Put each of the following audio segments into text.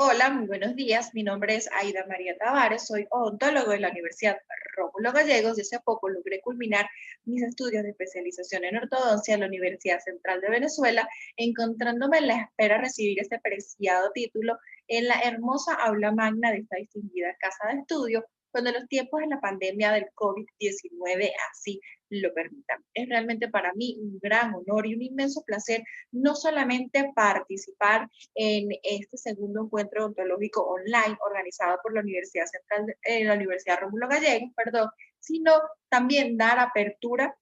Hola, muy buenos días. Mi nombre es Aida María Tavares, soy odontólogo de la Universidad Rómulo Gallegos y hace poco logré culminar mis estudios de especialización en ortodoncia en la Universidad Central de Venezuela, encontrándome en la espera de recibir este preciado título en la hermosa aula magna de esta distinguida casa de estudio, cuando los tiempos de la pandemia del COVID-19 así lo permitan. Es realmente para mí un gran honor y un inmenso placer no solamente participar en este segundo encuentro odontológico online organizado por la Universidad Central, la Universidad Rómulo Gallegos, perdón, sino también dar apertura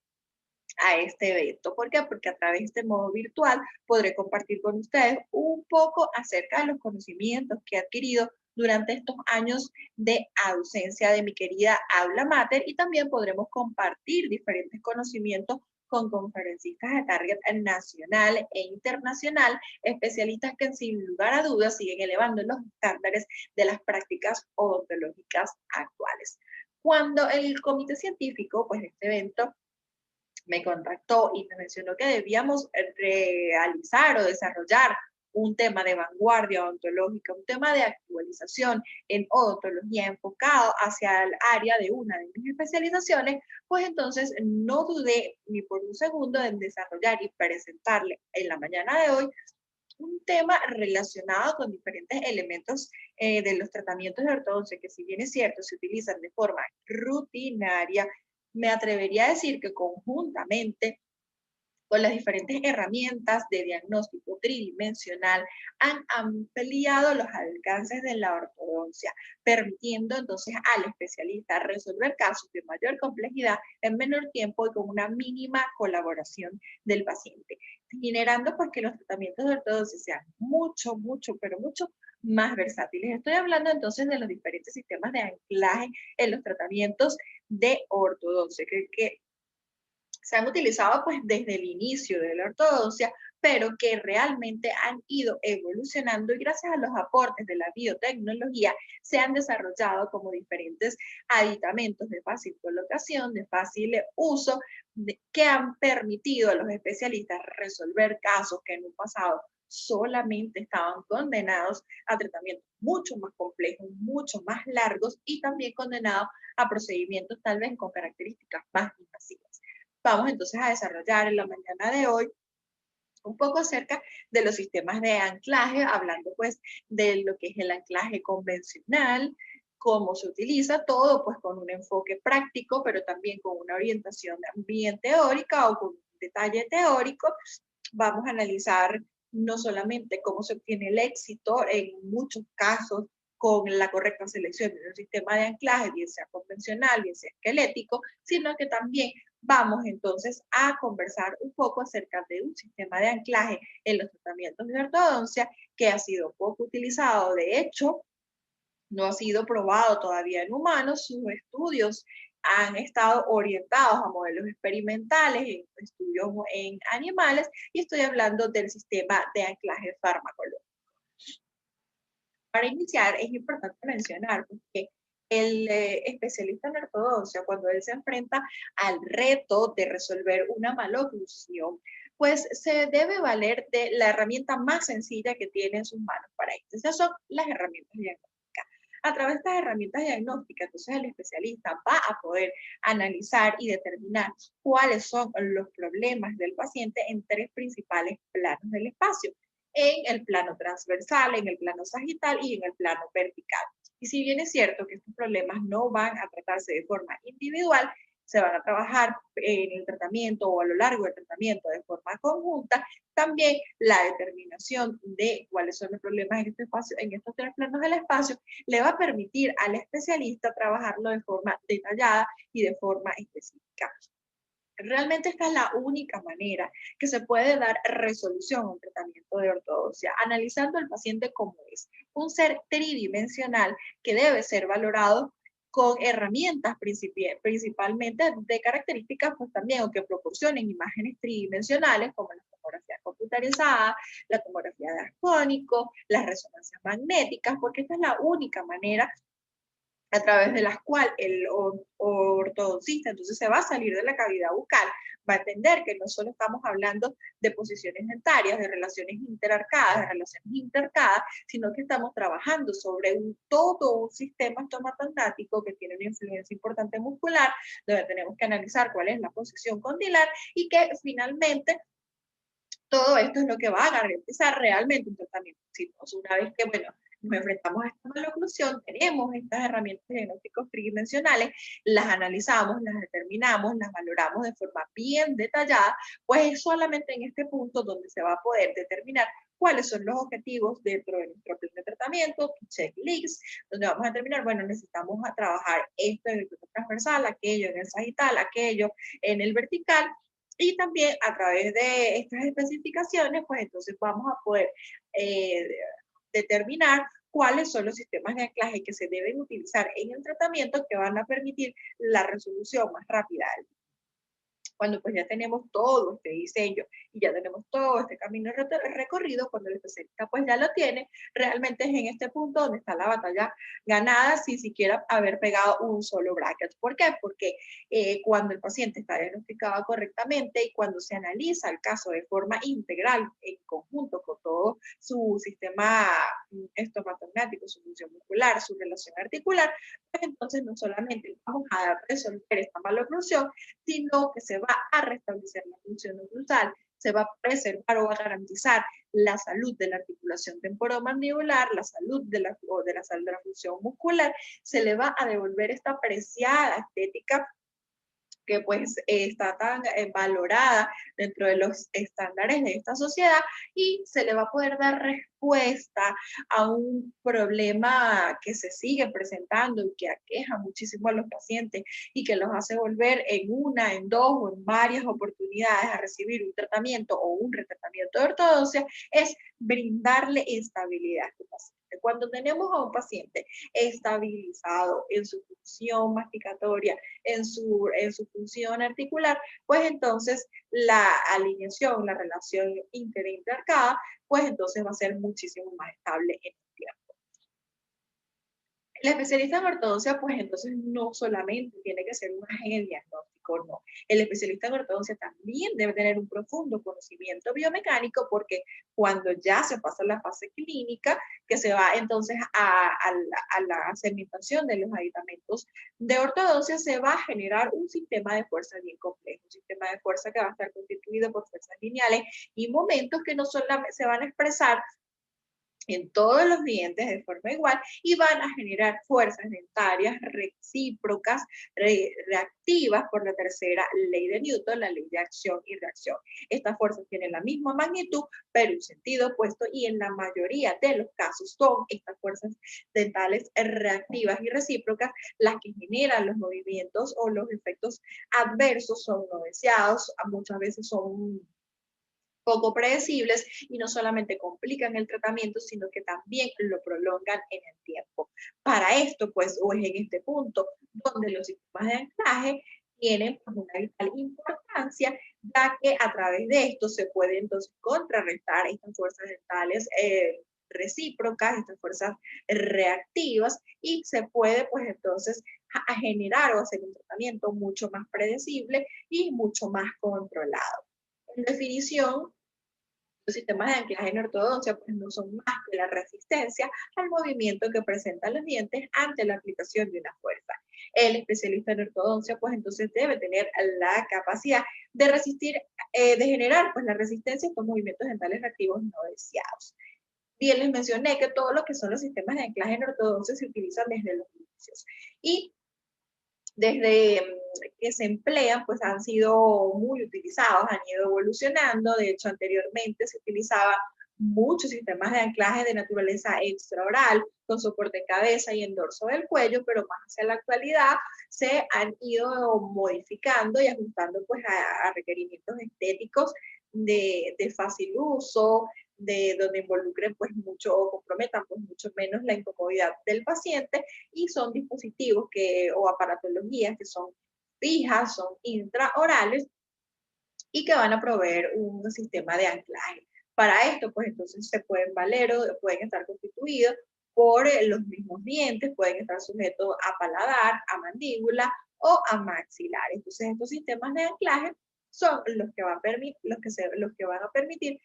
a este evento. ¿Por qué? Porque a través de este modo virtual podré compartir con ustedes un poco acerca de los conocimientos que he adquirido durante estos años de ausencia de mi querida aula mater y también podremos compartir diferentes conocimientos con conferencistas de target nacional e internacional, especialistas que sin lugar a dudas siguen elevando los estándares de las prácticas odontológicas actuales. Cuando el comité científico, pues de este evento, me contactó y me mencionó que debíamos realizar o desarrollar un tema de vanguardia odontológica, un tema de actualización en odontología enfocado hacia el área de una de mis especializaciones, pues entonces no dudé ni por un segundo en desarrollar y presentarle en la mañana de hoy un tema relacionado con diferentes elementos de los tratamientos de ortodoncia, que si bien es cierto, se utilizan de forma rutinaria, me atrevería a decir que conjuntamente con las diferentes herramientas de diagnóstico tridimensional han ampliado los alcances de la ortodoncia, permitiendo entonces al especialista resolver casos de mayor complejidad en menor tiempo y con una mínima colaboración del paciente, generando pues que los tratamientos de ortodoncia sean mucho, pero mucho más versátiles. Estoy hablando entonces de los diferentes sistemas de anclaje en los tratamientos de ortodoncia, que se han utilizado pues desde el inicio de la ortodoncia, pero que realmente han ido evolucionando y gracias a los aportes de la biotecnología se han desarrollado como diferentes aditamentos de fácil colocación, de fácil uso, que han permitido a los especialistas resolver casos que en un pasado solamente estaban condenados a tratamientos mucho más complejos, mucho más largos y también condenados a procedimientos tal vez con características más invasivas. Vamos entonces a desarrollar en la mañana de hoy un poco acerca de los sistemas de anclaje, hablando pues de lo que es el anclaje convencional, cómo se utiliza todo, pues con un enfoque práctico, pero también con una orientación bien teórica o con un detalle teórico. Vamos a analizar no solamente cómo se obtiene el éxito en muchos casos con la correcta selección de un sistema de anclaje, bien sea convencional, bien sea esquelético, sino que también vamos entonces a conversar un poco acerca de un sistema de anclaje en los tratamientos de ortodoncia que ha sido poco utilizado. De hecho, no ha sido probado todavía en humanos. Sus estudios han estado orientados a modelos experimentales, en estudios en animales, y estoy hablando del sistema de anclaje farmacológico. Para iniciar, es importante mencionar que el especialista en ortodoncia, cuando él se enfrenta al reto de resolver una maloclusión, pues se debe valer de la herramienta más sencilla que tiene en sus manos para esto. Esas son las herramientas diagnósticas. A través de estas herramientas diagnósticas, entonces el especialista va a poder analizar y determinar cuáles son los problemas del paciente en tres principales planos del espacio: en el plano transversal, en el plano sagital y en el plano vertical. Y si bien es cierto que estos problemas no van a tratarse de forma individual, se van a trabajar en el tratamiento o a lo largo del tratamiento de forma conjunta, también la determinación de cuáles son los problemas en este espacio, en estos tres planos del espacio, le va a permitir al especialista trabajarlo de forma detallada y de forma específica. Realmente esta es la única manera que se puede dar resolución a un tratamiento de ortodoncia, analizando al paciente como es, un ser tridimensional que debe ser valorado con herramientas principalmente de características, pues también, o que proporcionen imágenes tridimensionales, como la tomografía computarizada, la tomografía de arcónico, las resonancias magnéticas, porque esta es la única manera a través de las cuales el ortodoncista entonces se va a salir de la cavidad bucal, va a entender que no solo estamos hablando de posiciones dentarias, de relaciones interarcadas, de relaciones intercadas, sino que estamos trabajando sobre todo un sistema estomatostático que tiene una influencia importante muscular, donde tenemos que analizar cuál es la posición condilar y que finalmente todo esto es lo que va a garantizar realmente un tratamiento exitoso. Una vez que, bueno, nos enfrentamos a esta maloclusión, tenemos estas herramientas diagnósticos tridimensionales, las analizamos, las determinamos, las valoramos de forma bien detallada, pues es solamente en este punto donde se va a poder determinar cuáles son los objetivos dentro de nuestro plan de tratamiento, tu checklist, donde vamos a determinar, bueno, necesitamos a trabajar esto en el plano transversal, aquello en el sagital, aquello en el vertical, y también a través de estas especificaciones, pues entonces vamos a poder eh, determinar cuáles son los sistemas de anclaje que se deben utilizar en el tratamiento que van a permitir la resolución más rápida del cuando pues ya tenemos todo este diseño y ya tenemos todo este camino recorrido, cuando el especialista pues ya lo tiene, realmente es en este punto donde está la batalla ganada sin siquiera haber pegado un solo bracket. ¿Por qué? Porque cuando el paciente está diagnosticado correctamente y cuando se analiza el caso de forma integral, en conjunto con todo su sistema estomatognático, su función muscular, su relación articular, pues entonces no solamente vamos a resolver esta maloclusión, sino que se va a restablecer la función oclusal, se va a preservar o a garantizar la salud de la articulación temporomandibular, la salud de la, o de la, de la función muscular, se le va a devolver esta preciada estética que pues está tan valorada dentro de los estándares de esta sociedad y se le va a poder dar respuesta a un problema que se sigue presentando y que aqueja muchísimo a los pacientes y que los hace volver en una, en dos o en varias oportunidades a recibir un tratamiento o un retratamiento de ortodoncia, es brindarle estabilidad a este paciente. Cuando tenemos a un paciente estabilizado en su función masticatoria, en su función articular, pues entonces la alineación, la relación interintercada, pues entonces va a ser muchísimo más estable en el tiempo. El especialista en ortodoncia, pues entonces no solamente tiene que ser un agente diagnóstico, no. El especialista en ortodoncia también debe tener un profundo conocimiento biomecánico porque cuando ya se pasa la fase clínica, que se va entonces a la segmentación de los aditamentos de ortodoncia, se va a generar un sistema de fuerza bien complejo, un sistema de fuerza que va a estar constituido por fuerzas lineales y momentos que no solamente se van a expresar en todos los dientes de forma igual y van a generar fuerzas dentarias recíprocas, reactivas por la tercera ley de Newton, la ley de acción y reacción. Estas fuerzas tienen la misma magnitud, pero en sentido opuesto y en la mayoría de los casos son estas fuerzas dentales reactivas y recíprocas las que generan los movimientos o los efectos adversos son no deseados, muchas veces son poco predecibles y no solamente complican el tratamiento, sino que también lo prolongan en el tiempo. Para esto, pues, o es en este punto donde los sistemas de anclaje tienen pues, una vital importancia, ya que a través de esto se puede entonces contrarrestar estas fuerzas dentales recíprocas, estas fuerzas reactivas, y se puede pues entonces a generar o hacer un tratamiento mucho más predecible y mucho más controlado. En definición, los sistemas de anclaje en ortodoncia pues, no son más que la resistencia al movimiento que presentan los dientes ante la aplicación de una fuerza. El especialista en ortodoncia pues entonces debe tener la capacidad de resistir, de generar pues la resistencia a estos movimientos dentales reactivos no deseados. Bien les mencioné que todo lo que son los sistemas de anclaje en ortodoncia se utilizan desde los inicios y desde que se emplean, pues han sido muy utilizados, han ido evolucionando. De hecho, anteriormente se utilizaba muchos sistemas de anclaje de naturaleza extraoral, con soporte en cabeza y en dorso del cuello, pero más hacia la actualidad se han ido modificando y ajustando pues a requerimientos estéticos de fácil uso, de donde involucren pues mucho o comprometan pues mucho menos la incomodidad del paciente y son dispositivos que, o aparatologías que son fijas, son intraorales y que van a proveer un sistema de anclaje. Para esto, pues entonces se pueden valer o pueden estar constituidos por los mismos dientes, pueden estar sujetos a paladar, a mandíbula o a maxilar. Entonces, estos sistemas de anclaje son los que van a permitir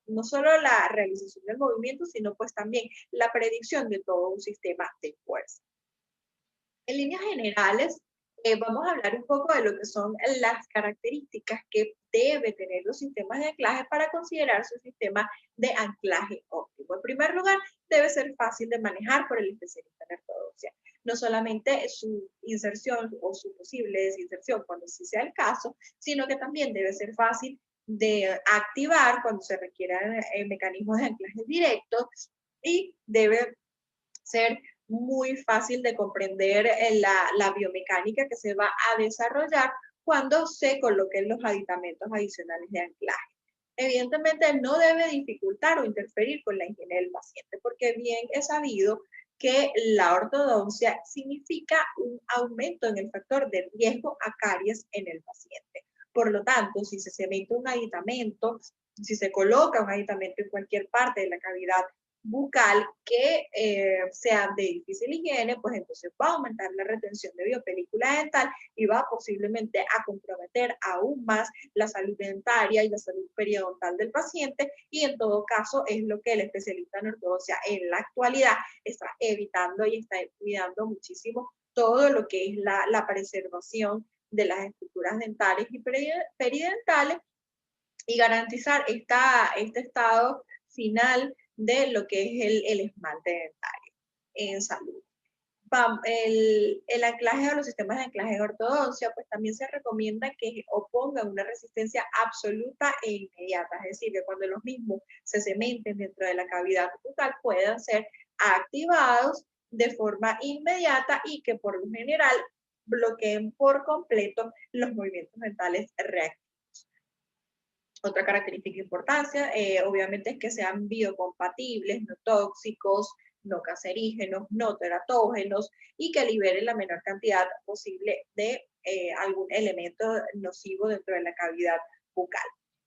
no solo la realización del movimiento, sino pues también la predicción de todo un sistema de fuerza. En líneas generales, vamos a hablar un poco de lo que son las características que debe tener los sistemas de anclaje para considerarse un sistema de anclaje óptimo. En primer lugar, debe ser fácil de manejar por el especialista en ortodoncia. No solamente su inserción o su posible desinserción cuando sí sea el caso, sino que también debe ser fácil de activar cuando se requieran mecanismos de anclaje directos y debe ser muy fácil de comprender la biomecánica que se va a desarrollar cuando se coloquen los aditamentos adicionales de anclaje. Evidentemente no debe dificultar o interferir con la higiene del paciente, porque bien es sabido que la ortodoncia significa un aumento en el factor de riesgo a caries en el paciente. Por lo tanto, si se cementa un aditamento, si se coloca un aditamento en cualquier parte de la cavidad bucal que sean de difícil higiene, pues entonces va a aumentar la retención de biopelícula dental y va posiblemente a comprometer aún más la salud dentaria y la salud periodontal del paciente, y en todo caso es lo que el especialista en ortodoncia en la actualidad está evitando y está cuidando muchísimo todo lo que es la preservación de las estructuras dentales y periodentales y garantizar este estado final de lo que es el esmalte dentario en salud. El anclaje a los sistemas de anclaje de ortodoncia, pues también se recomienda que opongan una resistencia absoluta e inmediata, es decir, que cuando los mismos se cementen dentro de la cavidad bucal puedan ser activados de forma inmediata y que por lo general bloqueen por completo los movimientos dentales reactivos. Otra característica de importancia, obviamente, es que sean biocompatibles, no tóxicos, no cancerígenos, no teratógenos y que liberen la menor cantidad posible de algún elemento nocivo dentro de la cavidad bucal.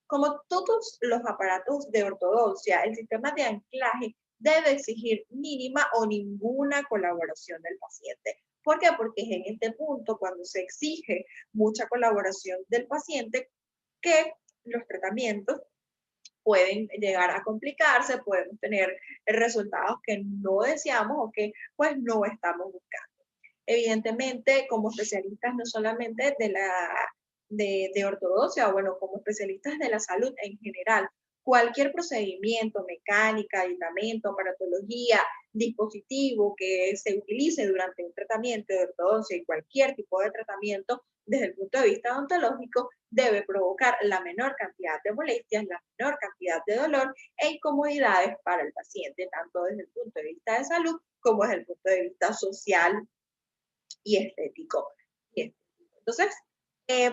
Como todos los aparatos de ortodoncia, el sistema de anclaje debe exigir mínima o ninguna colaboración del paciente. ¿Por qué? Porque es en este punto cuando se exige mucha colaboración del paciente que los tratamientos pueden llegar a complicarse, podemos tener resultados que no deseamos o que pues no estamos buscando. Evidentemente, como especialistas no solamente de ortodoncia, o bueno, como especialistas de la salud en general, cualquier procedimiento, mecánica, aditamento, aparatología, dispositivo que se utilice durante un tratamiento de ortodoncia y cualquier tipo de tratamiento desde el punto de vista odontológico debe provocar la menor cantidad de molestias, la menor cantidad de dolor e incomodidades para el paciente, tanto desde el punto de vista de salud como desde el punto de vista social y estético. Entonces,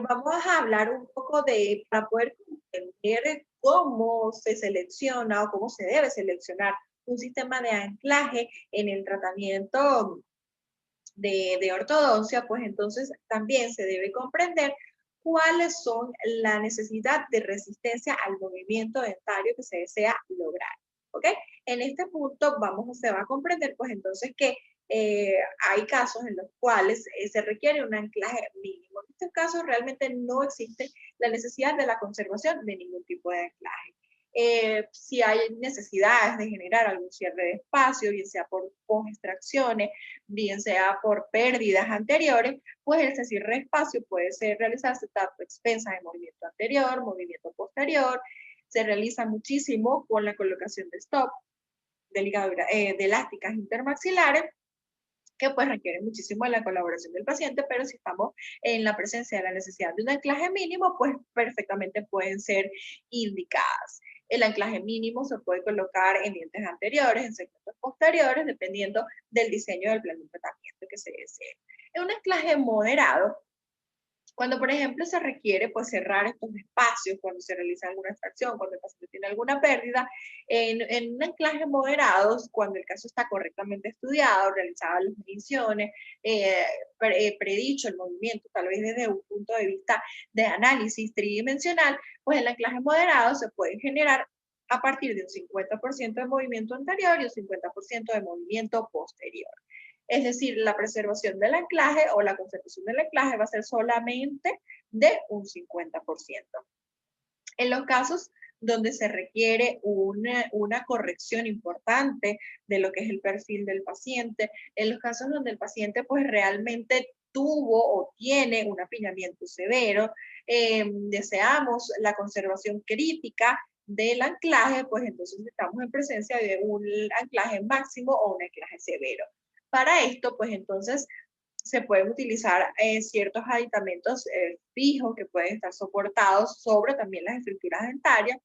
vamos a hablar un poco para poder entender cómo se selecciona o cómo se debe seleccionar un sistema de anclaje en el tratamiento de ortodoncia, pues entonces también se debe comprender cuáles son la necesidad de resistencia al movimiento dentario que se desea lograr. ¿Ok? En este punto se va a comprender pues entonces que hay casos en los cuales se requiere un anclaje mínimo. En estos casos realmente no existe la necesidad de la conservación de ningún tipo de anclaje. Si hay necesidades de generar algún cierre de espacio, bien sea por extracciones, bien sea por pérdidas anteriores, pues ese cierre de espacio puede realizarse tanto a expensas de movimiento anterior, movimiento posterior, se realiza muchísimo con la colocación de stop, de elásticas intermaxilares, que pues requieren muchísimo de la colaboración del paciente, pero si estamos en la presencia de la necesidad de un anclaje mínimo, pues perfectamente pueden ser indicadas. El anclaje mínimo se puede colocar en dientes anteriores, en segmentos posteriores, dependiendo del diseño del plan de tratamiento que se desee. En un anclaje moderado, cuando, por ejemplo, se requiere pues, cerrar estos espacios, cuando se realiza alguna extracción, cuando el paciente tiene alguna pérdida, en un anclaje moderado, cuando el caso está correctamente estudiado, realizadas las mediciones, predicho el movimiento, tal vez desde un punto de vista de análisis tridimensional, pues el anclaje moderado se puede generar a partir de un 50% de movimiento anterior y un 50% de movimiento posterior. Es decir, la preservación del anclaje o la conservación del anclaje va a ser solamente de un 50%. En los casos donde se requiere una corrección importante de lo que es el perfil del paciente, en los casos donde el paciente pues realmente tuvo o tiene un apiñamiento severo, deseamos la conservación crítica del anclaje, pues entonces estamos en presencia de un anclaje máximo o un anclaje severo. Para esto, pues entonces se pueden utilizar ciertos aditamentos fijos que pueden estar soportados sobre también las estructuras dentarias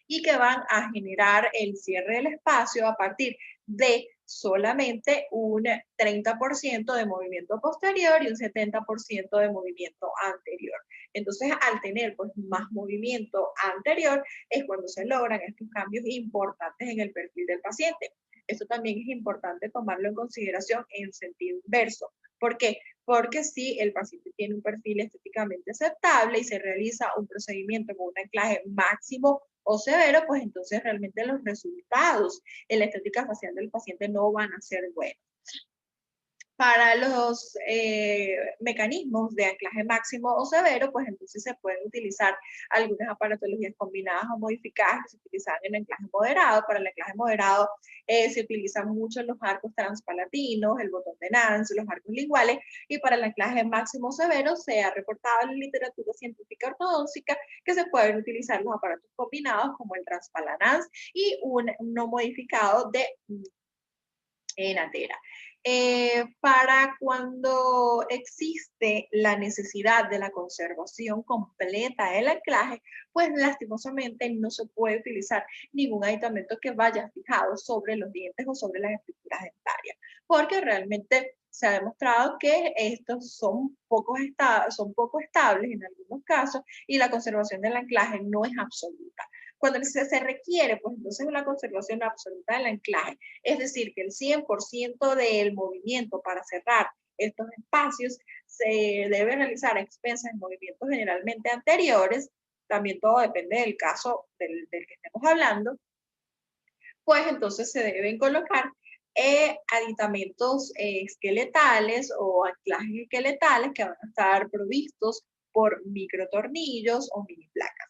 y que van a generar el cierre del espacio a partir de solamente un 30% de movimiento posterior y un 70% de movimiento anterior. Entonces, al tener pues, más movimiento anterior, es cuando se logran estos cambios importantes en el perfil del paciente. Esto también es importante tomarlo en consideración en sentido inverso. ¿Por qué? Porque si el paciente tiene un perfil estéticamente aceptable y se realiza un procedimiento con un anclaje máximo o severo, pues entonces realmente los resultados en la estética facial del paciente no van a ser buenos. Para los mecanismos de anclaje máximo o severo, pues entonces se pueden utilizar algunas aparatologías combinadas o modificadas que se utilizan en anclaje moderado. Para el anclaje moderado se utilizan mucho los arcos transpalatinos, el botón de Nance, los arcos linguales, y para el anclaje máximo severo se ha reportado en la literatura científica ortodóntica que se pueden utilizar los aparatos combinados como el Transpalanance y un no modificado de Natera. Para cuando existe la necesidad de la conservación completa del anclaje, pues lastimosamente no se puede utilizar ningún aditamento que vaya fijado sobre los dientes o sobre las estructuras dentarias, porque realmente se ha demostrado que estos son poco estables en algunos casos y la conservación del anclaje no es absoluta. Cuando se requiere, pues entonces una conservación absoluta del anclaje, es decir, que el 100% del movimiento para cerrar estos espacios se debe realizar a expensas de movimientos generalmente anteriores, también todo depende del caso del que estemos hablando, pues entonces se deben colocar aditamentos esqueletales o anclajes esqueletales que van a estar provistos por microtornillos o mini placas.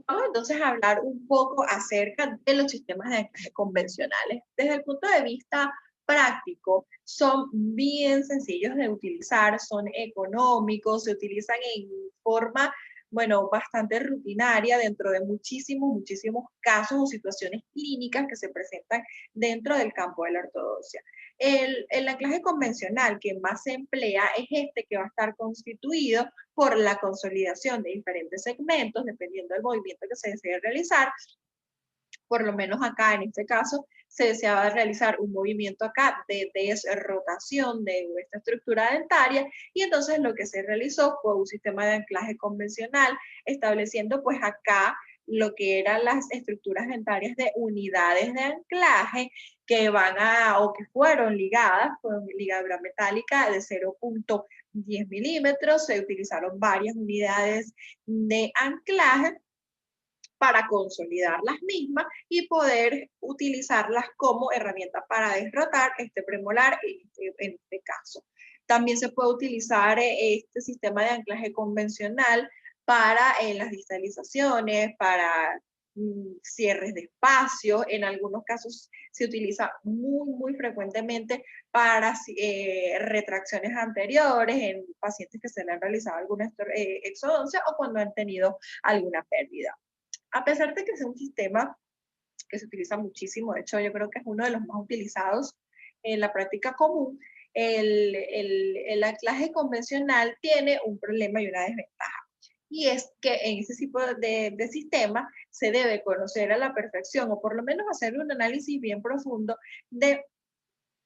Vamos entonces a hablar un poco acerca de los sistemas de anclaje convencionales. Desde el punto de vista práctico, son bien sencillos de utilizar, son económicos, se utilizan en forma, bueno, bastante rutinaria dentro de muchísimos casos o situaciones clínicas que se presentan dentro del campo de la ortodoncia. El anclaje convencional que más se emplea es este que va a estar constituido por la consolidación de diferentes segmentos, dependiendo del movimiento que se desee realizar. Por lo menos acá, en este caso, se deseaba realizar un movimiento acá de desrotación de esta estructura dentaria y entonces lo que se realizó fue un sistema de anclaje convencional, estableciendo pues acá lo que eran las estructuras dentarias de unidades de anclaje que van a, o que fueron ligadas con ligadura metálica de 0.10 milímetros. Se utilizaron varias unidades de anclaje para consolidar las mismas y poder utilizarlas como herramienta para desrotar este premolar en este caso. También se puede utilizar este sistema de anclaje convencional para las distalizaciones, para cierres de espacio. En algunos casos se utiliza muy frecuentemente para retracciones anteriores en pacientes que se le han realizado alguna exodoncia o cuando han tenido alguna pérdida. A pesar de que sea un sistema que se utiliza muchísimo, de hecho yo creo que es uno de los más utilizados en la práctica común, el anclaje convencional tiene un problema y una desventaja. Y es que en ese tipo de sistema se debe conocer a la perfección o por lo menos hacer un análisis bien profundo de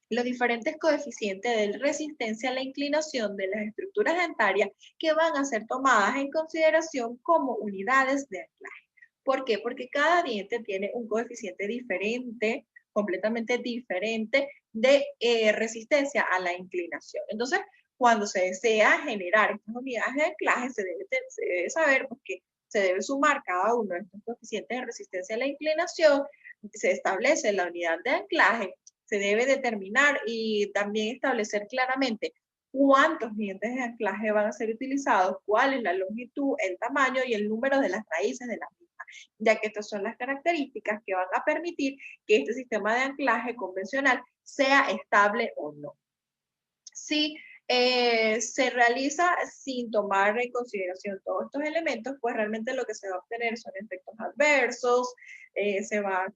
los diferentes coeficientes de resistencia a la inclinación de las estructuras dentarias que van a ser tomadas en consideración como unidades de anclaje. ¿Por qué? Porque cada diente tiene un coeficiente diferente, completamente diferente de resistencia a la inclinación. Entonces, cuando se desea generar estas unidades de anclaje, se debe saber que se debe sumar cada uno de estos coeficientes de resistencia a la inclinación, se establece la unidad de anclaje, se debe determinar y también establecer claramente cuántos dientes de anclaje van a ser utilizados, cuál es la longitud, el tamaño y el número de las raíces de las mismas, ya que estas son las características que van a permitir que este sistema de anclaje convencional sea estable o no. Si se realiza sin tomar en consideración todos estos elementos, pues realmente lo que se va a obtener son efectos adversos, se va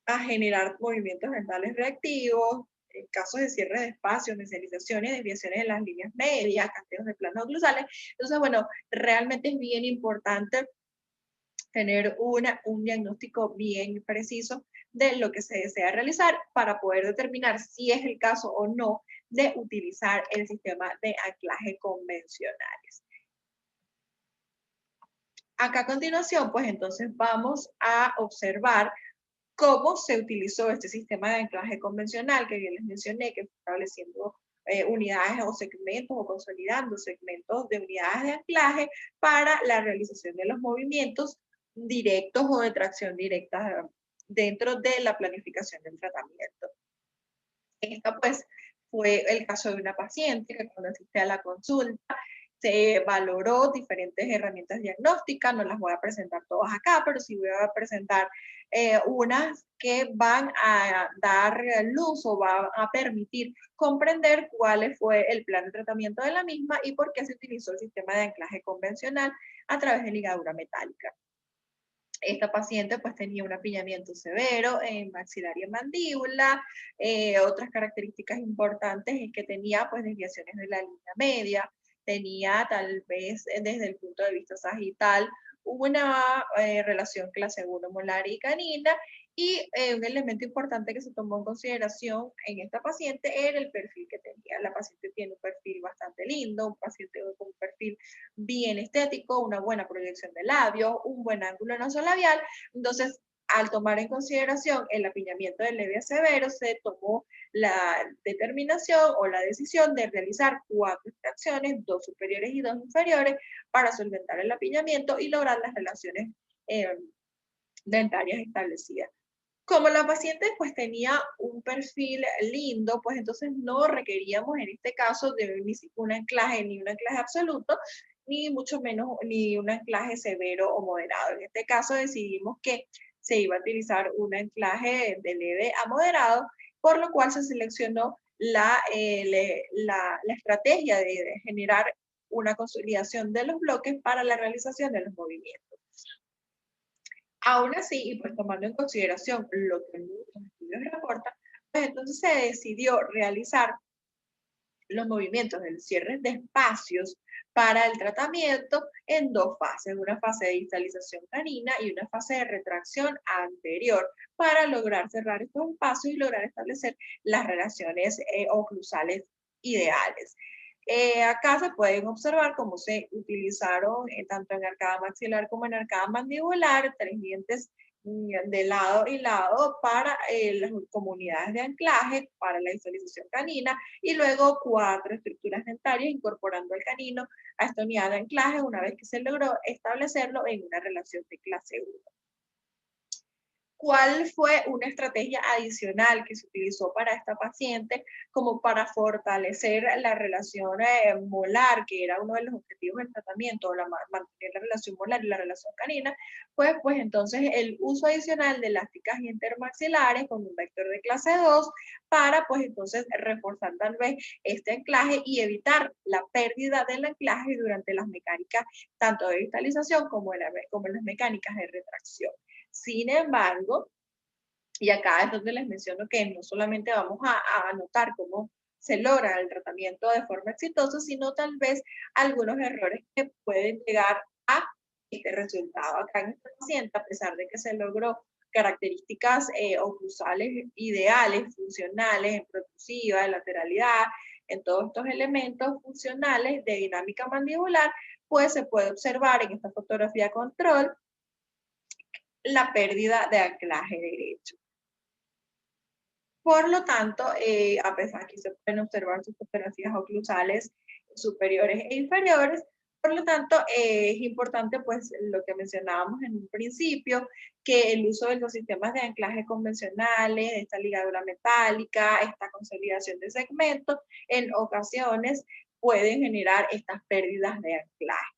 a generar movimientos dentales reactivos, en casos de cierre de espacios, mesializaciones, desviaciones en las líneas medias, casteos de planos oclusales. Entonces, bueno, realmente es bien importante tener un diagnóstico bien preciso de lo que se desea realizar para poder determinar si es el caso o no de utilizar el sistema de anclaje convencionales. Acá a continuación, pues entonces vamos a observar cómo se utilizó este sistema de anclaje convencional que bien les mencioné, que fue estableciendo unidades o segmentos o consolidando segmentos de unidades de anclaje para la realización de los movimientos directos o de tracción directa dentro de la planificación del tratamiento. Esta pues fue el caso de una paciente que cuando asiste a la consulta se valoró diferentes herramientas diagnósticas, no las voy a presentar todas acá, pero sí voy a presentar unas que van a dar luz o van a permitir comprender cuál fue el plan de tratamiento de la misma y por qué se utilizó el sistema de anclaje convencional a través de ligadura metálica. Esta paciente pues tenía un apiñamiento severo en maxilar y en mandíbula. Otras características importantes es que tenía pues desviaciones de la línea media, tenía tal vez desde el punto de vista sagital una relación clase 1 molar y canina y un elemento importante que se tomó en consideración en esta paciente era el perfil que tenía. La paciente tiene un perfil bastante lindo, un paciente con un perfil bien estético, una buena proyección de labios, un buen ángulo nasolabial. Entonces, al tomar en consideración el apiñamiento del leve a severo, se tomó la determinación o la decisión de realizar 4 extracciones, 2 superiores y 2 inferiores, para solventar el apiñamiento y lograr las relaciones dentarias establecidas. Como la paciente pues tenía un perfil lindo, pues entonces no requeríamos en este caso de ni un anclaje ni un anclaje absoluto, ni mucho menos ni un anclaje severo o moderado. En este caso decidimos que se iba a utilizar un anclaje de leve a moderado, por lo cual se seleccionó la estrategia de generar una consolidación de los bloques para la realización de los movimientos. Aún así, y pues tomando en consideración lo que muchos estudios reportan, pues entonces se decidió realizar los movimientos del cierre de espacios para el tratamiento en 2 fases, una fase de distalización canina y una fase de retracción anterior para lograr cerrar estos espacios y lograr establecer las relaciones oclusales ideales. Acá se pueden observar cómo se utilizaron tanto en arcada maxilar como en arcada mandibular 3 dientes de lado y lado para las comunidades de anclaje, para la visualización canina y luego 4 estructuras dentarias incorporando al canino a esta unidad de anclaje una vez que se logró establecerlo en una relación de clase 1. ¿Cuál fue una estrategia adicional que se utilizó para esta paciente como para fortalecer la relación molar, que era uno de los objetivos del tratamiento, mantener la relación molar y la relación canina? Pues entonces el uso adicional de elásticas intermaxilares con un vector de clase 2 para pues entonces reforzar tal vez este anclaje y evitar la pérdida del anclaje durante las mecánicas tanto de distalización como en las mecánicas de retracción. Sin embargo, y acá es donde les menciono que no solamente vamos a anotar cómo se logra el tratamiento de forma exitosa, sino tal vez algunos errores que pueden llegar a este resultado. Acá en esta paciente, a pesar de que se logró características oclusales ideales, funcionales, en protrusiva, de lateralidad, en todos estos elementos funcionales de dinámica mandibular, pues se puede observar en esta fotografía control la pérdida de anclaje derecho. Por lo tanto, a pesar que se pueden observar sus fotografías oclusales superiores e inferiores, Por lo tanto, es importante, pues, lo que mencionábamos en un principio, que el uso de los sistemas de anclaje convencionales, esta ligadura metálica, esta consolidación de segmentos, en ocasiones pueden generar estas pérdidas de anclaje.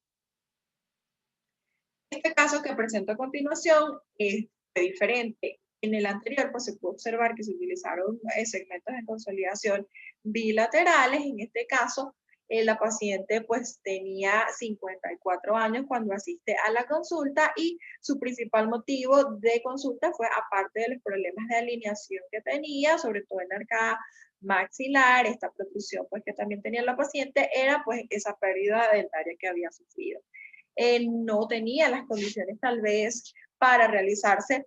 Este caso que presento a continuación es diferente. En el anterior, pues se pudo observar que se utilizaron segmentos de consolidación bilaterales. En este caso, la paciente pues tenía 54 años cuando asiste a la consulta y su principal motivo de consulta fue, aparte de los problemas de alineación que tenía, sobre todo en la arcada maxilar, esta protrusión pues que también tenía la paciente, era pues esa pérdida dentaria que había sufrido. No tenía las condiciones tal vez para realizarse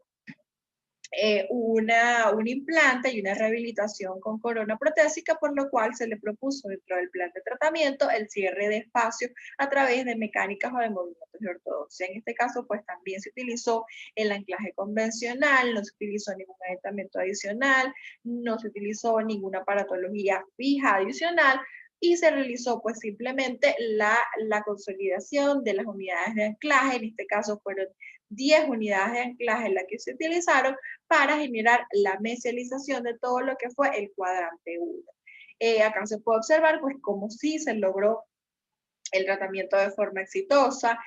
un implante y una rehabilitación con corona protésica, por lo cual se le propuso dentro del plan de tratamiento el cierre de espacio a través de mecánicas o de movimientos de ortodoncia. En este caso, pues también se utilizó el anclaje convencional, no se utilizó ningún aditamiento adicional, no se utilizó ninguna aparatología fija adicional, y se realizó pues simplemente la consolidación de las unidades de anclaje. En este caso fueron 10 unidades de anclaje las que se utilizaron para generar la mesialización de todo lo que fue el cuadrante 1. Acá se puede observar pues cómo sí se logró el tratamiento de forma exitosa,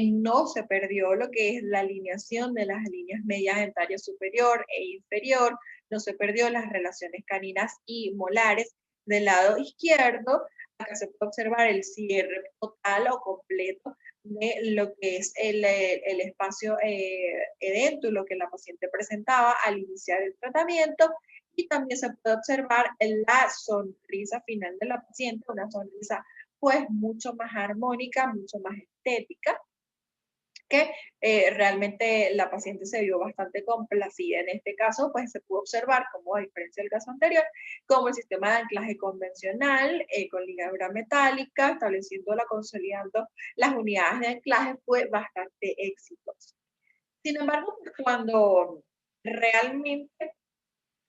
no se perdió lo que es la alineación de las líneas medias dentarias superior e inferior, no se perdió las relaciones caninas y molares del lado izquierdo. Acá se puede observar el cierre total o completo de lo que es el espacio edéntulo que la paciente presentaba al iniciar el tratamiento, y también se puede observar la sonrisa final de la paciente, una sonrisa pues mucho más armónica, mucho más estética, que realmente la paciente se vio bastante complacida. En este caso, pues se pudo observar, como a diferencia del caso anterior, como el sistema de anclaje convencional con ligadura metálica, estableciéndola, consolidando las unidades de anclaje, fue bastante exitoso. Sin embargo, cuando realmente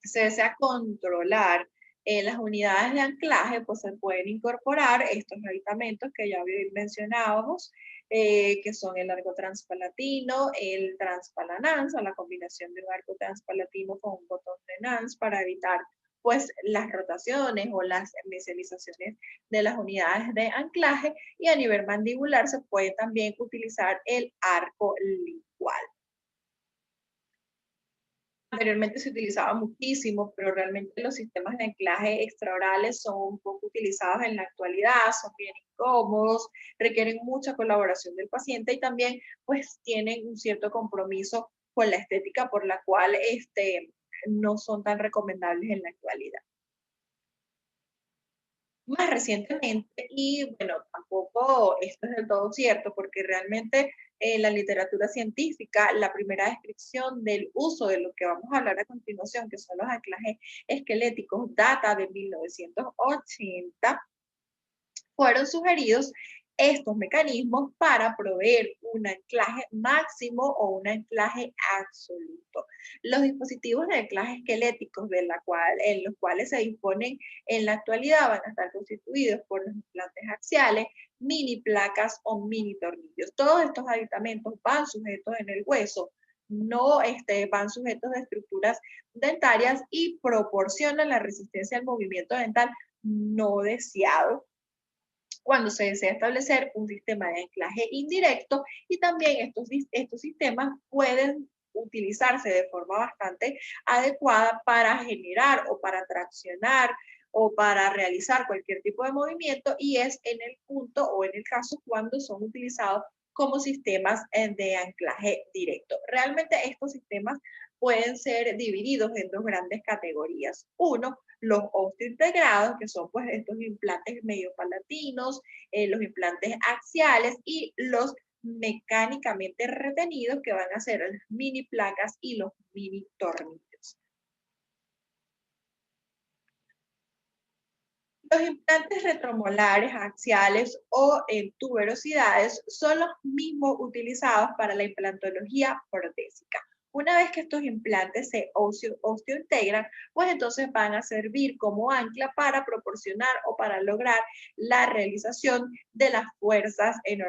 se desea controlar las unidades de anclaje, pues se pueden incorporar estos aditamentos que ya mencionábamos, que son el arco transpalatino, el transpalanans, o la combinación de un arco transpalatino con un botón de NANS para evitar pues las rotaciones o las mesializaciones de las unidades de anclaje, y a nivel mandibular se puede también utilizar el arco lingual. Anteriormente se utilizaba muchísimo, pero realmente los sistemas de anclaje extraorales son un poco utilizados en la actualidad, son bien incómodos, requieren mucha colaboración del paciente y también pues tienen un cierto compromiso con la estética, por la cual no son tan recomendables en la actualidad. Más recientemente, y bueno, tampoco esto es del todo cierto, porque realmente la literatura científica, la primera descripción del uso de lo que vamos a hablar a continuación, que son los anclajes esqueléticos, data de 1980, fueron sugeridos estos mecanismos para proveer un anclaje máximo o un anclaje absoluto. Los dispositivos de anclaje esqueléticos en los cuales se disponen en la actualidad van a estar constituidos por los implantes axiales, mini placas o mini tornillos. Todos estos aditamentos van sujetos en el hueso, no van sujetos de estructuras dentarias y proporcionan la resistencia al movimiento dental no deseado cuando se desea establecer un sistema de anclaje indirecto, y también estos sistemas pueden utilizarse de forma bastante adecuada para generar o para traccionar o para realizar cualquier tipo de movimiento, y es en el punto o en el caso cuando son utilizados como sistemas de anclaje directo. Realmente estos sistemas pueden ser divididos en dos grandes categorías. Uno, los osteointegrados, que son pues estos implantes medio palatinos, los implantes axiales, y los mecánicamente retenidos, que van a ser las mini placas y los mini tornillos. Los implantes retromolares, axiales o en tuberosidades son los mismos utilizados para la implantología protésica. Una vez que estos implantes se osteointegran, pues entonces van a servir como ancla para proporcionar o para lograr la realización de las fuerzas en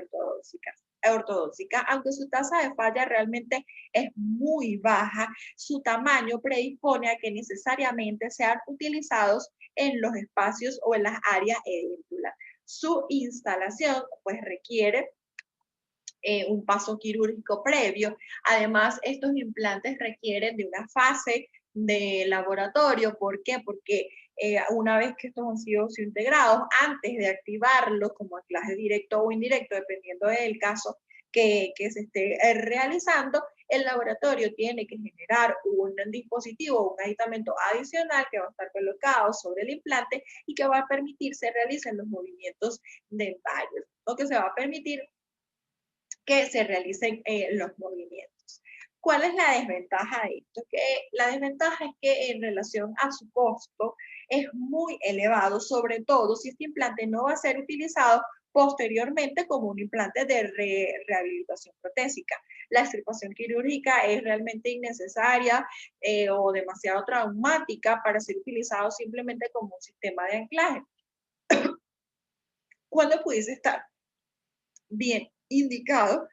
ortodóntica, aunque su tasa de falla realmente es muy baja, su tamaño predispone a que necesariamente sean utilizados en los espacios o en las áreas edículas. Su instalación pues requiere un paso quirúrgico previo. Además, estos implantes requieren de una fase de laboratorio. ¿Por qué? Porque una vez que estos han sido integrados, antes de activarlos como anclaje directo o indirecto, dependiendo del caso que se esté realizando, el laboratorio tiene que generar un dispositivo, un aditamento adicional que va a estar colocado sobre el implante y que va a permitir se realicen los movimientos dentarios, o que se va a permitir que se realicen los movimientos. ¿Cuál es la desventaja de esto? Que la desventaja es que en relación a su costo es muy elevado, sobre todo si este implante no va a ser utilizado posteriormente como un implante de rehabilitación protésica. La extirpación quirúrgica es realmente innecesaria o demasiado traumática para ser utilizado simplemente como un sistema de anclaje. Cuando pudiese estar bien indicado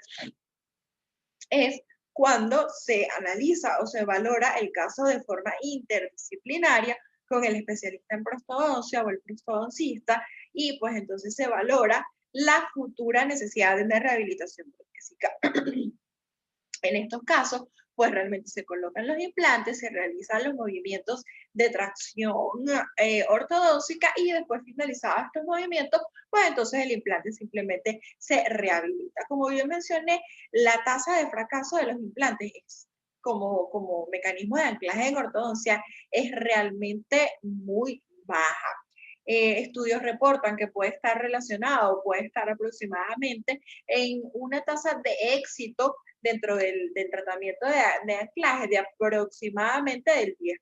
es cuando se analiza o se valora el caso de forma interdisciplinaria con el especialista en prostodoncia o el prostodoncista y pues entonces se valora la futura necesidad de una rehabilitación protésica. En estos casos, pues realmente se colocan los implantes, se realizan los movimientos de tracción ortodóntica y después finalizados estos movimientos, pues entonces el implante simplemente se rehabilita. Como bien mencioné, la tasa de fracaso de los implantes es como mecanismo de anclaje en ortodoncia es realmente muy baja. Estudios reportan que puede estar relacionado, puede estar aproximadamente en una tasa de éxito dentro del tratamiento de anclaje de aproximadamente del 10%.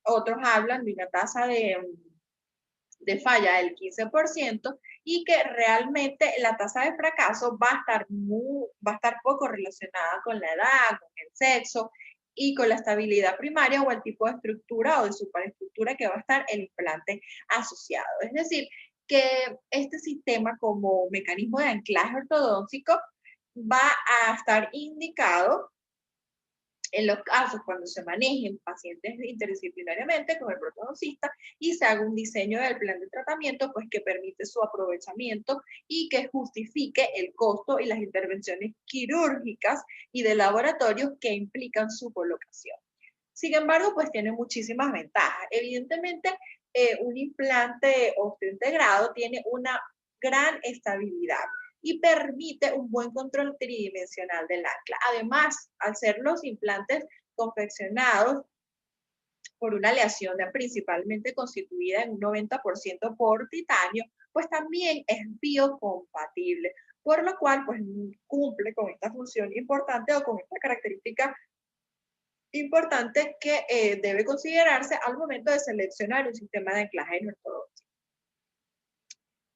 Otros hablan de una tasa de falla del 15% y que realmente la tasa de fracaso va a estar poco relacionada con la edad, con el sexo y con la estabilidad primaria o el tipo de estructura o de superestructura que va a estar el implante asociado. Es decir, que este sistema como mecanismo de anclaje ortodóntico va a estar indicado en los casos cuando se manejen pacientes interdisciplinariamente con el protodoncista y se haga un diseño del plan de tratamiento pues que permite su aprovechamiento y que justifique el costo y las intervenciones quirúrgicas y de laboratorio que implican su colocación. Sin embargo, pues tiene muchísimas ventajas. Evidentemente, un implante osteointegrado tiene una gran estabilidad y permite un buen control tridimensional del ancla. Además, al ser los implantes confeccionados por una aleación principalmente constituida en un 90% por titanio, pues también es biocompatible, por lo cual pues cumple con esta función importante o con esta característica importante que debe considerarse al momento de seleccionar un sistema de anclaje en ortodoncia.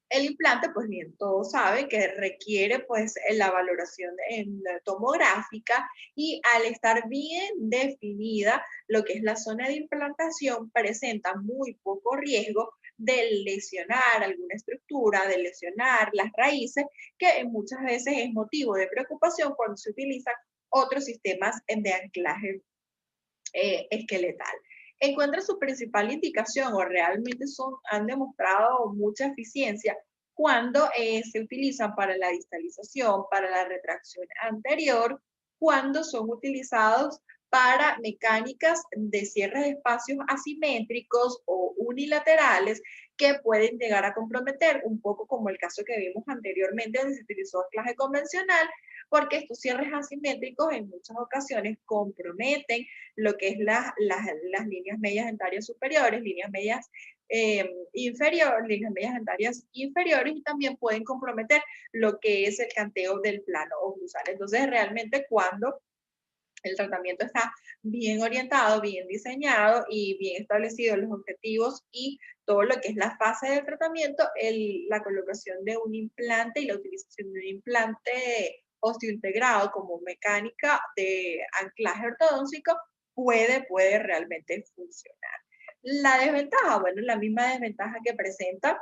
El implante, pues bien, todos saben que requiere pues la valoración en la tomográfica y al estar bien definida lo que es la zona de implantación presenta muy poco riesgo de lesionar alguna estructura, de lesionar las raíces, que muchas veces es motivo de preocupación cuando se utilizan otros sistemas de anclaje esqueletal. Encuentra su principal indicación o realmente han demostrado mucha eficiencia cuando se utilizan para la distalización, para la retracción anterior, cuando son utilizados para mecánicas de cierre de espacios asimétricos o unilaterales que pueden llegar a comprometer, un poco como el caso que vimos anteriormente donde se utilizó anclaje convencional, porque estos cierres asimétricos en muchas ocasiones comprometen lo que es las líneas medias dentarias superiores, líneas medias inferiores, líneas medias dentarias inferiores y también pueden comprometer lo que es el canteo del plano oclusal. Entonces, realmente cuando el tratamiento está bien orientado, bien diseñado y bien establecidos los objetivos y todo lo que es la fase del tratamiento, la colocación de un implante y la utilización de un implante osteointegrado como mecánica de anclaje ortodóntico puede realmente funcionar. La desventaja, bueno, la misma desventaja que presenta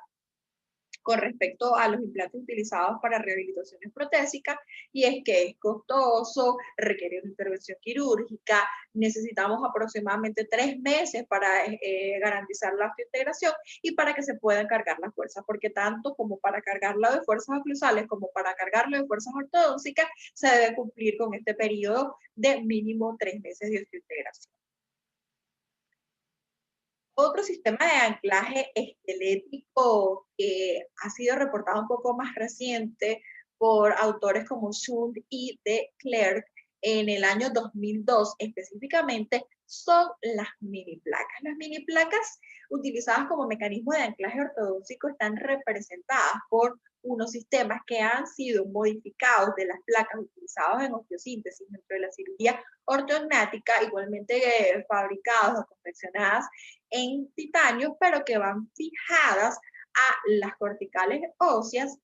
con respecto a los implantes utilizados para rehabilitaciones protésicas, y es que es costoso, requiere una intervención quirúrgica, necesitamos aproximadamente 3 meses para garantizar la integración y para que se puedan cargar las fuerzas, porque tanto como para cargarlo de fuerzas oclusales como para cargarlo de fuerzas ortodónticas, se debe cumplir con este periodo de mínimo 3 meses de osteointegración. Otro sistema de anclaje esquelético que ha sido reportado un poco más reciente por autores como Schund y de Klerk en el año 2002 específicamente son las mini placas. Las mini placas utilizadas como mecanismo de anclaje ortodóntico están representadas por unos sistemas que han sido modificados de las placas utilizadas en osteosíntesis dentro de la cirugía ortognática, igualmente fabricados o confeccionadas en titanio, pero que van fijadas a las corticales óseas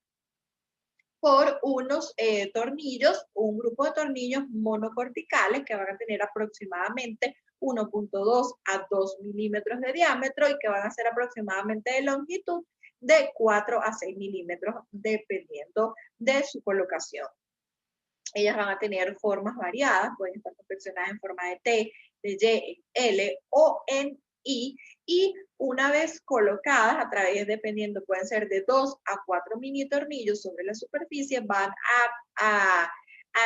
por unos tornillos, un grupo de tornillos monocorticales que van a tener aproximadamente 1.2 a 2 milímetros de diámetro y que van a ser aproximadamente de longitud de 4 a 6 milímetros, dependiendo de su colocación. Ellas van a tener formas variadas, pueden estar confeccionadas en forma de T, de Y, L o en I, y una vez colocadas a través, dependiendo, pueden ser de 2 a 4 mini tornillos sobre la superficie, van a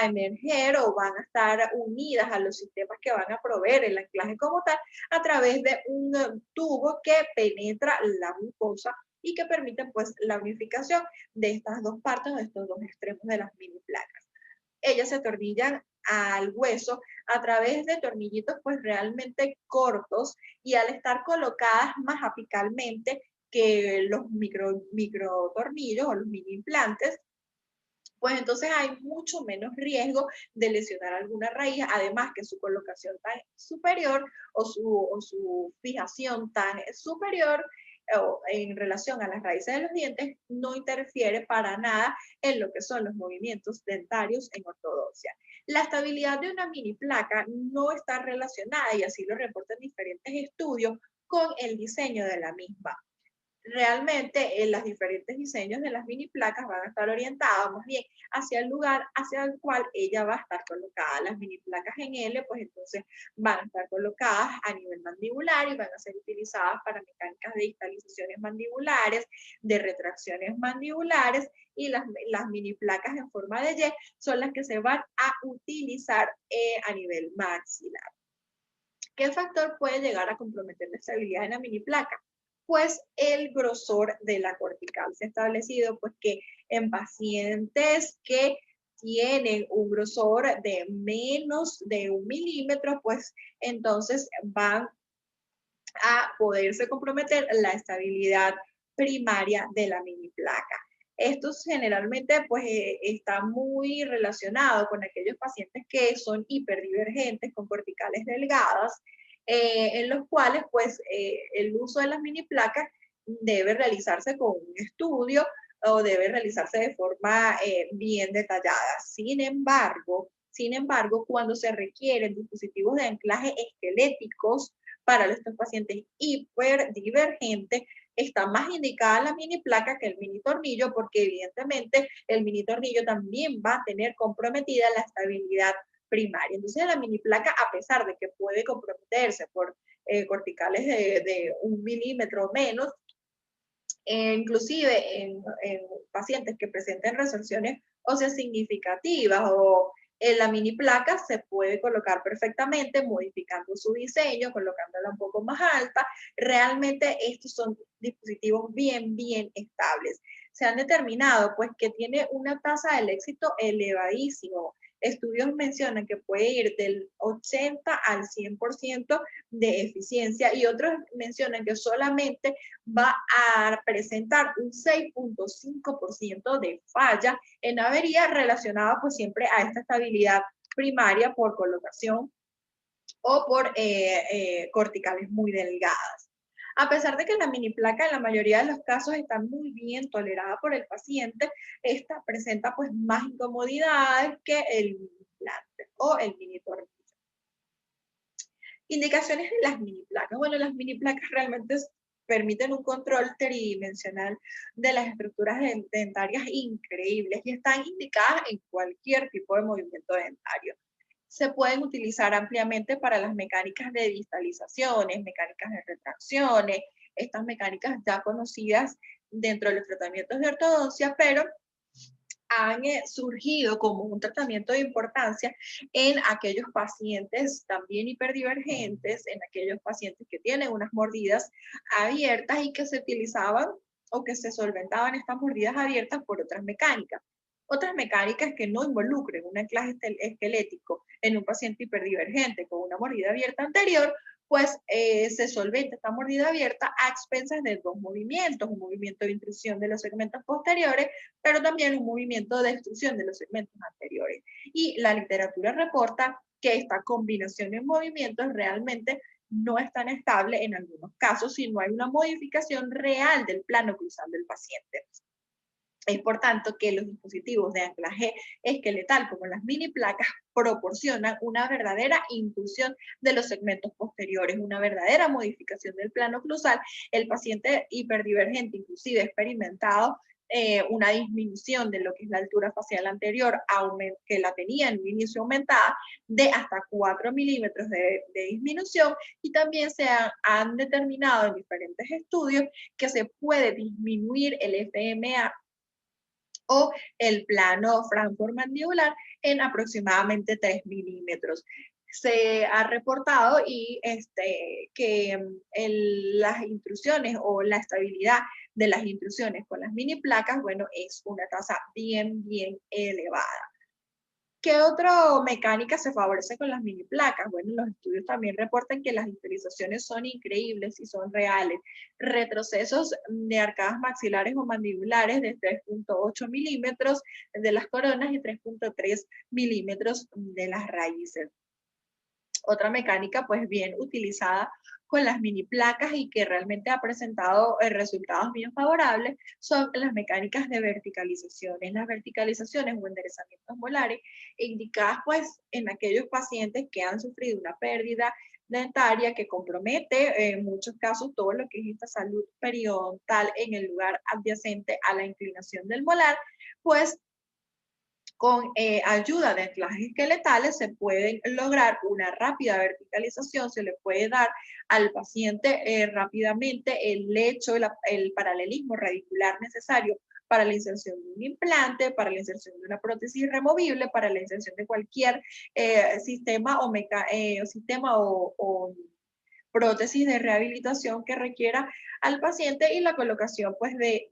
emerger o van a estar unidas a los sistemas que van a proveer el anclaje como tal a través de un tubo que penetra la mucosa y que permite pues la unificación de estas dos partes o de estos dos extremos de las mini placas. Ellas se atornillan al hueso a través de tornillitos pues realmente cortos y al estar colocadas más apicalmente que los micro tornillos o los mini implantes, pues entonces hay mucho menos riesgo de lesionar alguna raíz, además que su colocación tan superior o su fijación tan superior en relación a las raíces de los dientes no interfiere para nada en lo que son los movimientos dentarios en ortodoncia. La estabilidad de una mini placa no está relacionada, y así lo reportan diferentes estudios, con el diseño de la misma. Realmente los diferentes diseños de las mini placas van a estar orientados más bien hacia el lugar hacia el cual ella va a estar colocada. Las mini placas en L, pues entonces van a estar colocadas a nivel mandibular y van a ser utilizadas para mecánicas de distalizaciones mandibulares, de retracciones mandibulares, y las mini placas en forma de Y son las que se van a utilizar a nivel maxilar. ¿Qué factor puede llegar a comprometer la estabilidad de la mini placa? Pues el grosor de la cortical. Se ha establecido pues que en pacientes que tienen un grosor de menos de 1 milímetro, pues entonces van a poderse comprometer la estabilidad primaria de la mini placa. Esto generalmente pues está muy relacionado con aquellos pacientes que son hiperdivergentes con corticales delgadas, en los cuales pues el uso de las mini placas debe realizarse con un estudio o debe realizarse de forma bien detallada. Sin embargo, cuando se requieren dispositivos de anclaje esqueléticos para estos pacientes hiperdivergentes, está más indicada la mini placa que el mini tornillo, porque evidentemente el mini tornillo también va a tener comprometida la estabilidad primaria. Entonces la mini placa, a pesar de que puede comprometerse por corticales de 1 milímetro o menos, inclusive en pacientes que presenten resorciones óseas significativas o en la mini placa se puede colocar perfectamente modificando su diseño, colocándola un poco más alta. Realmente estos son dispositivos bien estables. Se han determinado pues que tiene una tasa del éxito elevadísimo. Estudios mencionan que puede ir del 80 al 100% de eficiencia, y otros mencionan que solamente va a presentar un 6.5% de falla en avería relacionada pues siempre a esta estabilidad primaria por colocación o por corticales muy delgadas. A pesar de que la mini placa en la mayoría de los casos está muy bien tolerada por el paciente, esta presenta pues más incomodidades que el implante o el mini tornillo. Indicaciones de las mini placas. Bueno, las mini placas realmente permiten un control tridimensional de las estructuras dentarias increíbles y están indicadas en cualquier tipo de movimiento dentario. Se pueden utilizar ampliamente para las mecánicas de distalizaciones, mecánicas de retracciones, estas mecánicas ya conocidas dentro de los tratamientos de ortodoncia, pero han surgido como un tratamiento de importancia en aquellos pacientes también hiperdivergentes, en aquellos pacientes que tienen unas mordidas abiertas y que se utilizaban o que se solventaban estas mordidas abiertas por otras mecánicas. Otras mecánicas que no involucren un anclaje esquelético en un paciente hiperdivergente con una mordida abierta anterior, pues se solventa esta mordida abierta a expensas de dos movimientos, un movimiento de intrusión de los segmentos posteriores, pero también un movimiento de extrusión de los segmentos anteriores. Y la literatura reporta que esta combinación de movimientos realmente no es tan estable en algunos casos si no hay una modificación real del plano cruzal del paciente. Es por tanto que los dispositivos de anclaje esqueletal como las mini placas proporcionan una verdadera inclusión de los segmentos posteriores, una verdadera modificación del plano cruzal. El paciente hiperdivergente, inclusive experimentado, una disminución de lo que es la altura facial anterior, que la tenía en un inicio aumentada, de hasta 4 milímetros de disminución, y también han determinado en diferentes estudios que se puede disminuir el FMA o el plano francomandibular en aproximadamente 3 milímetros. Se ha reportado que las intrusiones o la estabilidad de las intrusiones con las mini placas, bueno, es una tasa bien, bien elevada. ¿Qué otra mecánica se favorece con las mini placas? Bueno, los estudios también reportan que las visualizaciones son increíbles y son reales. Retrocesos de arcadas maxilares o mandibulares de 3.8 milímetros de las coronas y 3.3 milímetros de las raíces. Otra mecánica pues bien utilizada con las mini placas y que realmente ha presentado resultados bien favorables son las mecánicas de verticalizaciones. Las verticalizaciones o enderezamientos molares indicadas pues en aquellos pacientes que han sufrido una pérdida dentaria que compromete en muchos casos todo lo que es esta salud periodontal en el lugar adyacente a la inclinación del molar, pues con ayuda de anclajes esqueletales se puede lograr una rápida verticalización, se le puede dar al paciente rápidamente el lecho, el paralelismo radicular necesario para la inserción de un implante, para la inserción de una prótesis removible, para la inserción de cualquier sistema o prótesis de rehabilitación que requiera al paciente y la colocación pues de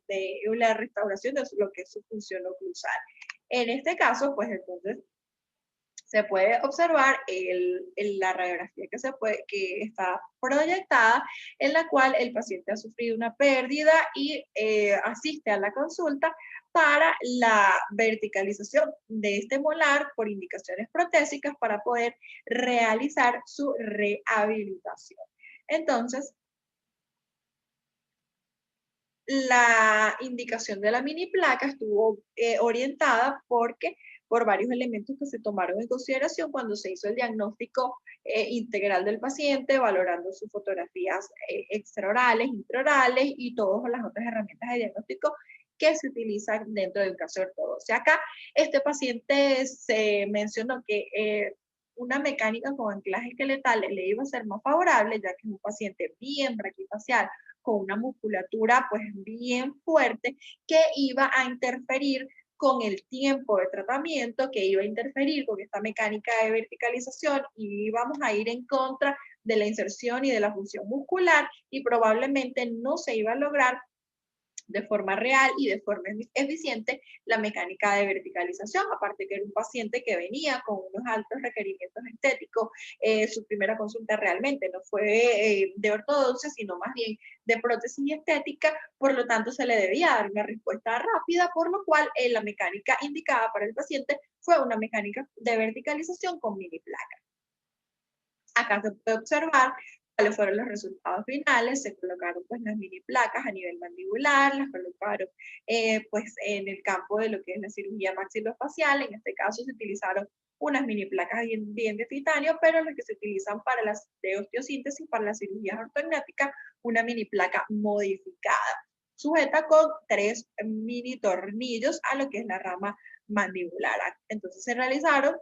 la restauración de lo que es su función oclusal. En este caso, pues entonces se puede observar la radiografía que está proyectada, en la cual el paciente ha sufrido una pérdida y asiste a la consulta para la verticalización de este molar por indicaciones protésicas para poder realizar su rehabilitación. Entonces, la indicación de la mini placa estuvo orientada por varios elementos que se tomaron en consideración cuando se hizo el diagnóstico integral del paciente, valorando sus fotografías extraorales, intraorales y todas las otras herramientas de diagnóstico que se utilizan dentro de un caso de ortodoncia. Acá, este paciente se mencionó que una mecánica con anclaje esqueletal le iba a ser más favorable, ya que es un paciente bien braquifacial, con una musculatura pues bien fuerte que iba a interferir con el tiempo de tratamiento, que iba a interferir con esta mecánica de verticalización y íbamos a ir en contra de la inserción y de la función muscular y probablemente no se iba a lograr de forma real y de forma eficiente la mecánica de verticalización, aparte que era un paciente que venía con unos altos requerimientos estéticos. Su primera consulta realmente no fue de ortodoncia, sino más bien de prótesis estética, por lo tanto se le debía dar una respuesta rápida, por lo cual la mecánica indicada para el paciente fue una mecánica de verticalización con mini placa. Acá se puede observar ¿Cuáles fueron los resultados finales? Se colocaron pues las mini placas a nivel mandibular, las colocaron pues en el campo de lo que es la cirugía maxilofacial. En este caso se utilizaron unas mini placas bien de titanio, pero las que se utilizan para las de osteosíntesis, para las cirugías ortognáticas, una mini placa modificada, sujeta con 3 mini tornillos a lo que es la rama mandibular. Entonces se realizaron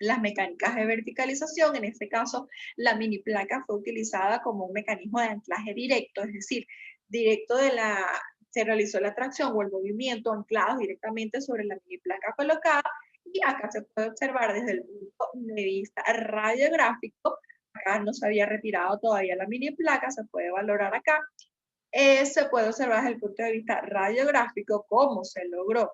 las mecánicas de verticalización. En este caso, la mini placa fue utilizada como un mecanismo de anclaje directo, es decir, directo se realizó la tracción o el movimiento anclados directamente sobre la mini placa colocada, y acá se puede observar desde el punto de vista radiográfico. Acá no se había retirado todavía la mini placa, se puede valorar acá. Se puede observar desde el punto de vista radiográfico cómo se logró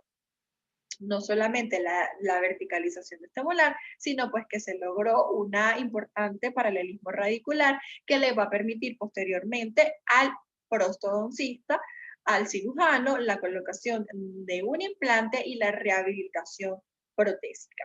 no solamente la verticalización de este molar, sino pues que se logró una importante paralelismo radicular que le va a permitir posteriormente al prostodoncista, al cirujano, la colocación de un implante y la rehabilitación protésica.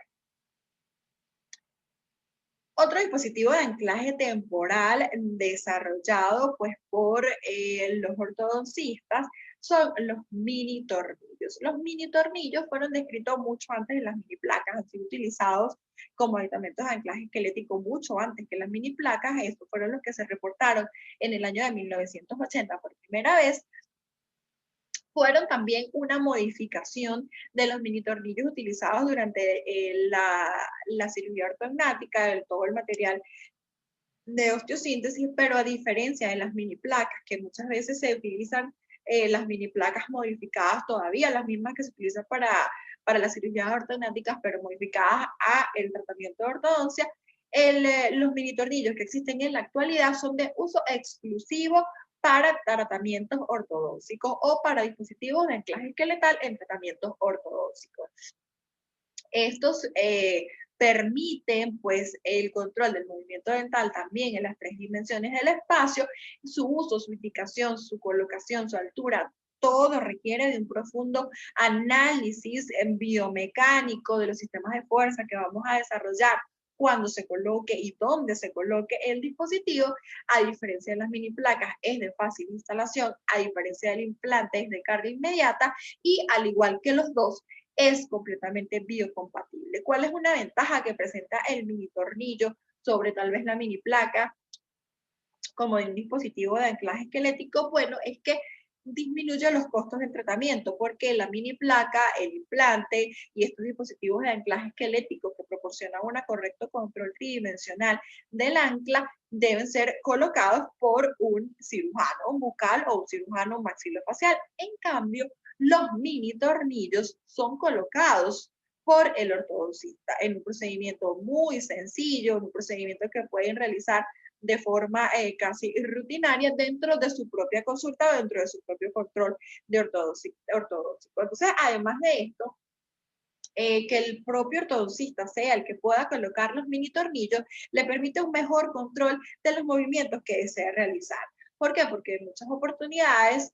Otro dispositivo de anclaje temporal desarrollado pues, por los ortodoncistas son los mini tornillos. Los mini tornillos fueron descritos mucho antes de las mini placas, han sido utilizados como aditamentos de anclaje esquelético mucho antes que las mini placas. Estos fueron los que se reportaron en el año de 1980 por primera vez. Fueron también una modificación de los mini tornillos utilizados durante la cirugía ortognática, de todo el material de osteosíntesis, pero a diferencia de las mini placas, que muchas veces se utilizan las mini placas modificadas todavía, las mismas que se utilizan para las cirugías ortognáticas, pero modificadas a el tratamiento de ortodoncia. Los mini tornillos que existen en la actualidad son de uso exclusivo para tratamientos ortodóncicos o para dispositivos de anclaje esqueletal en tratamientos ortodóncicos. Estos permiten pues el control del movimiento dental también en las 3 dimensiones del espacio. Su uso, su indicación, su colocación, su altura, todo requiere de un profundo análisis biomecánico de los sistemas de fuerza que vamos a desarrollar cuando se coloque y dónde se coloque el dispositivo. A diferencia de las mini placas, es de fácil instalación, a diferencia del implante, es de carga inmediata, y al igual que los dos, es completamente biocompatible. ¿Cuál es una ventaja que presenta el mini tornillo sobre tal vez la mini placa como de un dispositivo de anclaje esquelético? Bueno, es que disminuye los costos del tratamiento, porque la mini placa, el implante y estos dispositivos de anclaje esquelético que proporcionan un correcto control tridimensional del ancla deben ser colocados por un cirujano bucal o un cirujano maxilofacial. En cambio, los mini tornillos son colocados por el ortodoncista en un procedimiento muy sencillo, en un procedimiento que pueden realizar de forma casi rutinaria dentro de su propia consulta o dentro de su propio control de ortodóntico. Entonces, además de esto, que el propio ortodoncista sea el que pueda colocar los mini tornillos, le permite un mejor control de los movimientos que desea realizar. ¿Por qué? Porque en muchas oportunidades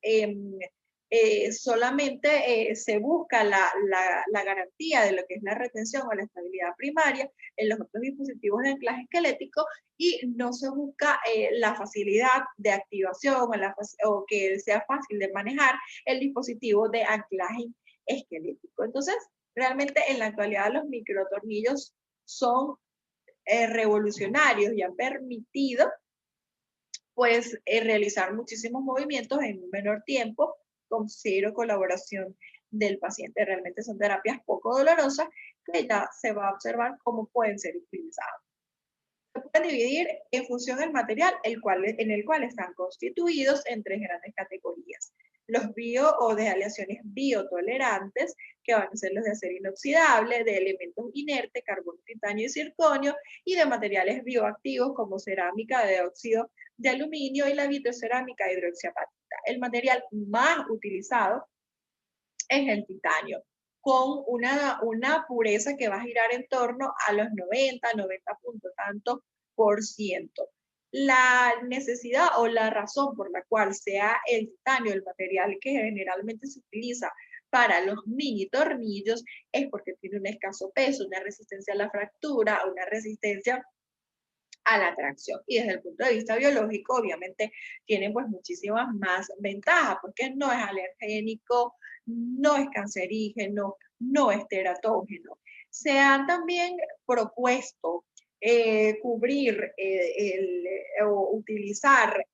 solamente se busca la garantía de lo que es la retención o la estabilidad primaria en los otros dispositivos de anclaje esquelético, y no se busca la facilidad de activación o que sea fácil de manejar el dispositivo de anclaje esquelético. Entonces, realmente en la actualidad los microtornillos son revolucionarios y han permitido pues realizar muchísimos movimientos en un menor tiempo con cero colaboración del paciente. Realmente son terapias poco dolorosas que ya se va a observar cómo pueden ser utilizadas. Se pueden dividir en función del material en el cual están constituidos en 3 grandes categorías. Los bio o de aleaciones biotolerantes, que van a ser los de acero inoxidable, de elementos inertes, carbono, titanio y circonio, y de materiales bioactivos como cerámica de óxido de aluminio y la vitrocerámica hidroxiapática. El material más utilizado es el titanio, con una pureza que va a girar en torno a los 90 punto tanto por ciento. La necesidad o la razón por la cual sea el titanio el material que generalmente se utiliza para los mini tornillos es porque tiene un escaso peso, una resistencia a la fractura, una resistencia a la tracción. Y desde el punto de vista biológico, obviamente, tienen pues muchísimas más ventajas, porque no es alergénico, no es cancerígeno, no es teratógeno. Se han también propuesto cubrir o utilizar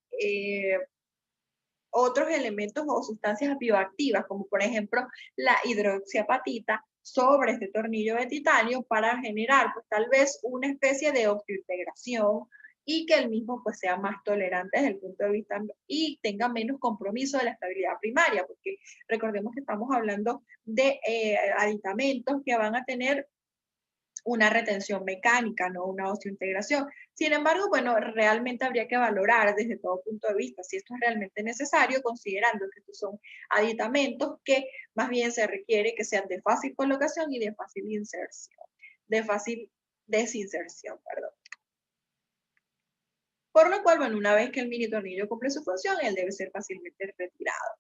otros elementos o sustancias bioactivas, como por ejemplo la hidroxiapatita, sobre este tornillo de titanio para generar pues tal vez una especie de osteointegración y que el mismo pues sea más tolerante desde el punto de vista y tenga menos compromiso de la estabilidad primaria, porque recordemos que estamos hablando de aditamentos que van a tener una retención mecánica, no una osteointegración. Sin embargo, bueno, realmente habría que valorar desde todo punto de vista si esto es realmente necesario, considerando que estos son aditamentos que más bien se requiere que sean de fácil colocación y de fácil inserción, de fácil desinserción, perdón. Por lo cual, bueno, una vez que el mini tornillo cumple su función, él debe ser fácilmente retirado.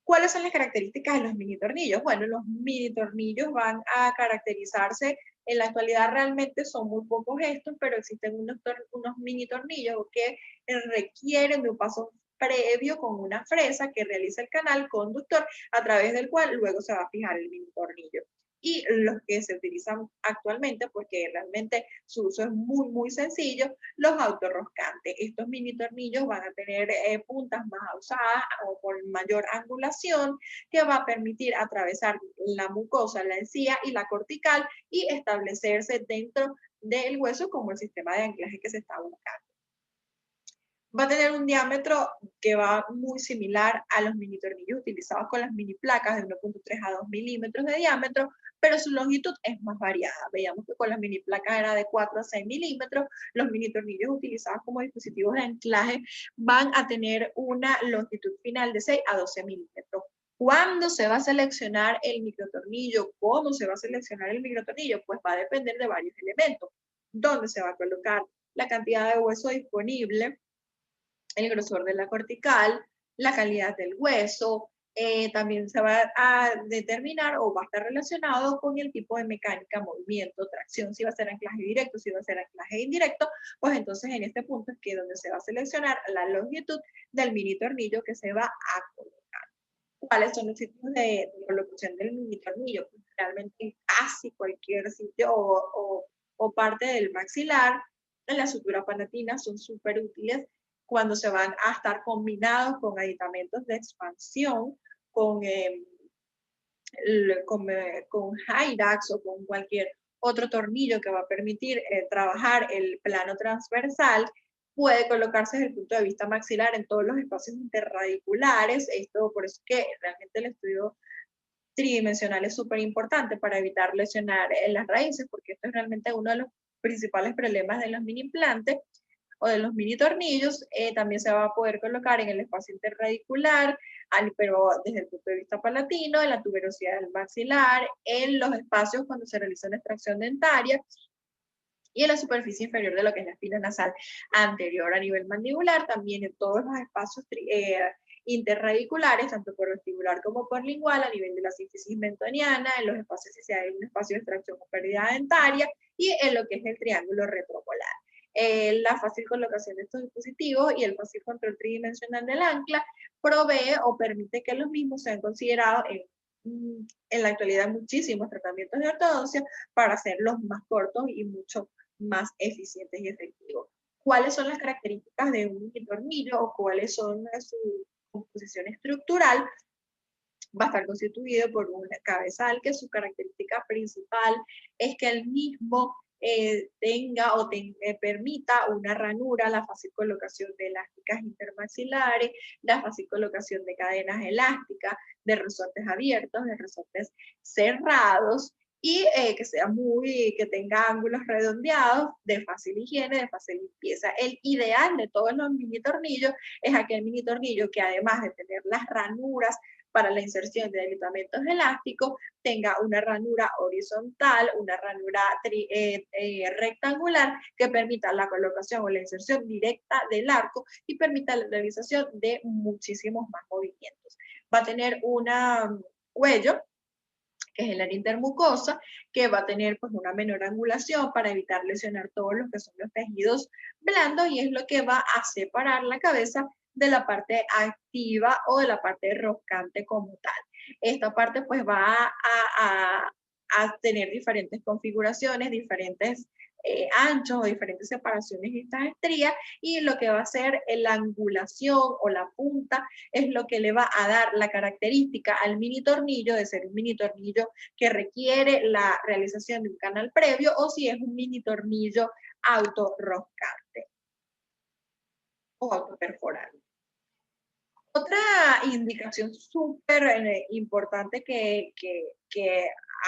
¿Cuáles son las características de los mini tornillos? Bueno, los mini tornillos van a caracterizarse, en la actualidad realmente son muy pocos estos, pero existen unos mini tornillos que requieren de un paso previo con una fresa que realiza el canal conductor a través del cual luego se va a fijar el mini tornillo. Y los que se utilizan actualmente, porque realmente su uso es muy, muy sencillo, los autorroscantes. Estos mini tornillos van a tener puntas más usadas o con mayor angulación que va a permitir atravesar la mucosa, la encía y la cortical y establecerse dentro del hueso como el sistema de anclaje que se está buscando. Va a tener un diámetro que va muy similar a los mini tornillos utilizados con las mini placas de 1.3 a 2 milímetros de diámetro, pero su longitud es más variada. Veíamos que con las mini placas era de 4 a 6 milímetros. Los mini tornillos utilizados como dispositivos de anclaje van a tener una longitud final de 6 a 12 milímetros. ¿Cuándo se va a seleccionar el microtornillo? ¿Cómo se va a seleccionar el microtornillo? Pues va a depender de varios elementos. ¿Dónde se va a colocar? La cantidad de hueso disponible, el grosor de la cortical, la calidad del hueso, también se va a determinar o va a estar relacionado con el tipo de mecánica, movimiento, tracción, si va a ser anclaje directo, si va a ser anclaje indirecto, pues entonces en este punto es que donde se va a seleccionar la longitud del mini tornillo que se va a colocar. ¿Cuáles son los sitios de colocación del mini tornillo? Pues realmente en casi cualquier sitio o parte del maxilar, en la sutura palatina son súper útiles cuando se van a estar combinados con aditamentos de expansión, con, con Hyrax o con cualquier otro tornillo que va a permitir trabajar el plano transversal. Puede colocarse desde el punto de vista maxilar en todos los espacios interradiculares. Esto por eso es que realmente el estudio tridimensional es súper importante para evitar lesionar en las raíces, porque esto es realmente uno de los principales problemas de los mini implantes o de los mini tornillos. También se va a poder colocar en el espacio interradicular, pero desde el punto de vista palatino, en la tuberosidad del maxilar, en los espacios cuando se realiza una extracción dentaria y en la superficie inferior de lo que es la espina nasal anterior a nivel mandibular, también en todos los espacios interradiculares, tanto por vestibular como por lingual, a nivel de la sínfisis mentoniana, en los espacios si hay un espacio de extracción o pérdida dentaria, y en lo que es el triángulo retropolar. La fácil colocación de estos dispositivos y el fácil control tridimensional del ancla provee o permite que los mismos sean considerados en la actualidad muchísimos tratamientos de ortodoncia para hacerlos más cortos y mucho más eficientes y efectivos. ¿Cuáles son las características de un tornillo o cuáles son su composición estructural? Va a estar constituido por un cabezal que su característica principal es que el mismo tenga o permita una ranura, la fácil colocación de elásticas intermaxilares, la fácil colocación de cadenas elásticas, de resortes abiertos, de resortes cerrados, y que tenga ángulos redondeados, de fácil higiene, de fácil limpieza. El ideal de todos los mini tornillos es aquel mini tornillo que además de tener las ranuras para la inserción de aditamentos elásticos, tenga una ranura horizontal, una ranura rectangular que permita la colocación o la inserción directa del arco y permita la realización de muchísimos más movimientos. Va a tener un cuello que es el área intermucosa, que va a tener pues una menor angulación para evitar lesionar todos los que son los tejidos blandos y es lo que va a separar la cabeza de la parte activa o de la parte roscante como tal. Esta parte pues va a tener diferentes configuraciones, diferentes anchos o diferentes separaciones de estas estrías y lo que va a ser la angulación o la punta es lo que le va a dar la característica al mini tornillo de ser un mini tornillo que requiere la realización de un canal previo o si es un mini tornillo autorroscante o autoperforable. Otra indicación súper importante que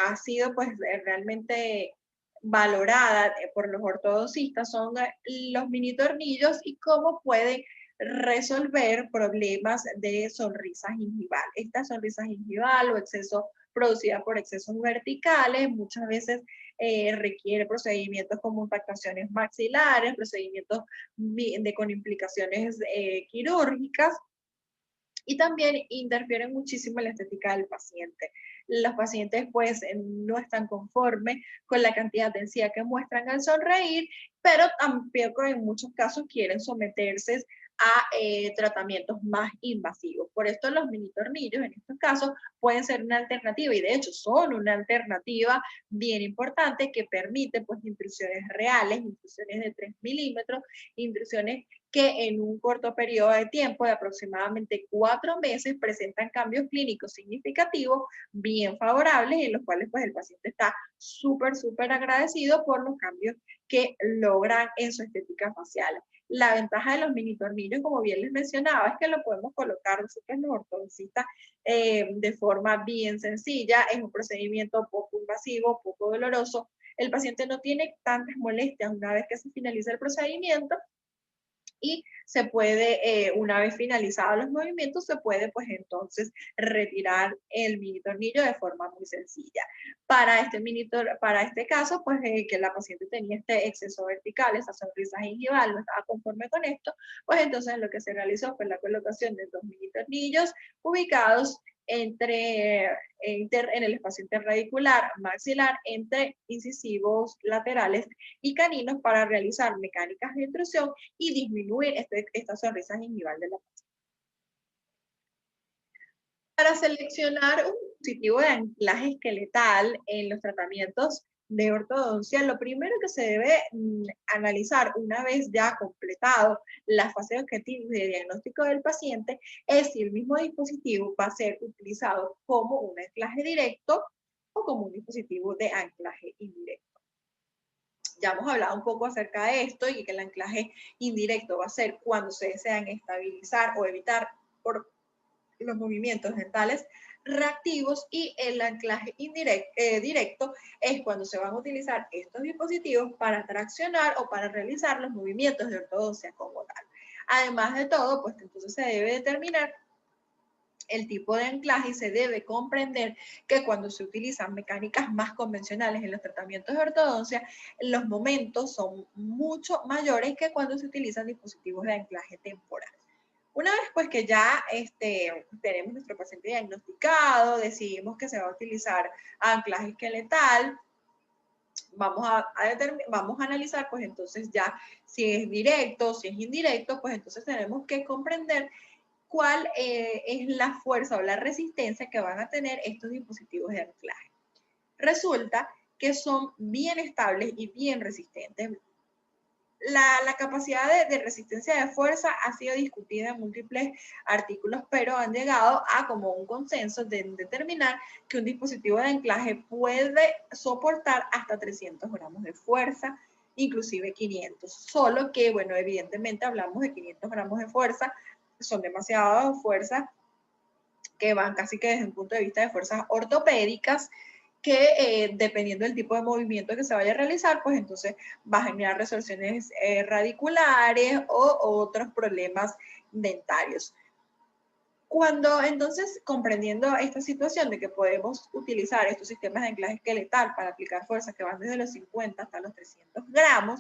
ha sido pues realmente valorada por los ortodoncistas son los mini tornillos y cómo pueden resolver problemas de sonrisa gingival. Esta sonrisa gingival o exceso producida por excesos verticales muchas veces requiere procedimientos como impactaciones maxilares, procedimientos con implicaciones quirúrgicas y también interfieren muchísimo en la estética del paciente. Los pacientes pues no están conformes con la cantidad de encía que muestran al sonreír, pero tampoco en muchos casos quieren someterse a tratamientos más invasivos. Por esto los mini tornillos en estos casos pueden ser una alternativa y de hecho son una alternativa bien importante que permite pues intrusiones reales, intrusiones de 3 milímetros, intrusiones que en un corto periodo de tiempo de aproximadamente 4 meses presentan cambios clínicos significativos, bien favorables, en los cuales pues el paciente está súper agradecido por los cambios que logran en su estética facial. La ventaja de los mini tornillos, como bien les mencionaba, es que lo podemos colocar nosotros los ortodoncistas de forma bien sencilla, es un procedimiento poco invasivo, poco doloroso. El paciente no tiene tantas molestias una vez que se finaliza el procedimiento y se puede, una vez finalizados los movimientos, se puede pues entonces retirar el mini tornillo de forma muy sencilla. Para este caso, pues que la paciente tenía este exceso vertical, esa sonrisa gingival, no estaba conforme con esto, pues entonces lo que se realizó fue la colocación de 2 mini tornillos ubicados en el espacio interradicular maxilar entre incisivos laterales y caninos para realizar mecánicas de intrusión y disminuir esta sonrisa gingival de la paciente. Para seleccionar un dispositivo de anclaje esqueletal en los tratamientos de ortodoncia, lo primero que se debe analizar una vez ya completado la fase objetiva de diagnóstico del paciente es si el mismo dispositivo va a ser utilizado como un anclaje directo o como un dispositivo de anclaje indirecto. Ya hemos hablado un poco acerca de esto y que el anclaje indirecto va a ser cuando se desean estabilizar o evitar por los movimientos dentales reactivos y el anclaje directo es cuando se van a utilizar estos dispositivos para traccionar o para realizar los movimientos de ortodoncia como tal. Además de todo, pues entonces se debe determinar el tipo de anclaje y se debe comprender que cuando se utilizan mecánicas más convencionales en los tratamientos de ortodoncia, los momentos son mucho mayores que cuando se utilizan dispositivos de anclaje temporal. Una vez pues que ya tenemos nuestro paciente diagnosticado, decidimos que se va a utilizar anclaje esqueletal, vamos a analizar pues entonces ya si es directo, si es indirecto, pues entonces tenemos que comprender cuál es la fuerza o la resistencia que van a tener estos dispositivos de anclaje. Resulta que son bien estables y bien resistentes. La capacidad de resistencia de fuerza ha sido discutida en múltiples artículos, pero han llegado a como un consenso de determinar que un dispositivo de anclaje puede soportar hasta 300 gramos de fuerza, inclusive 500. Solo que, bueno, evidentemente hablamos de 500 gramos de fuerza, son demasiadas fuerzas que van casi que desde un punto de vista de fuerzas ortopédicas, que dependiendo del tipo de movimiento que se vaya a realizar, pues entonces va a generar resorciones radiculares o otros problemas dentarios. Cuando entonces, comprendiendo esta situación de que podemos utilizar estos sistemas de anclaje esqueletal para aplicar fuerzas que van desde los 50 hasta los 300 gramos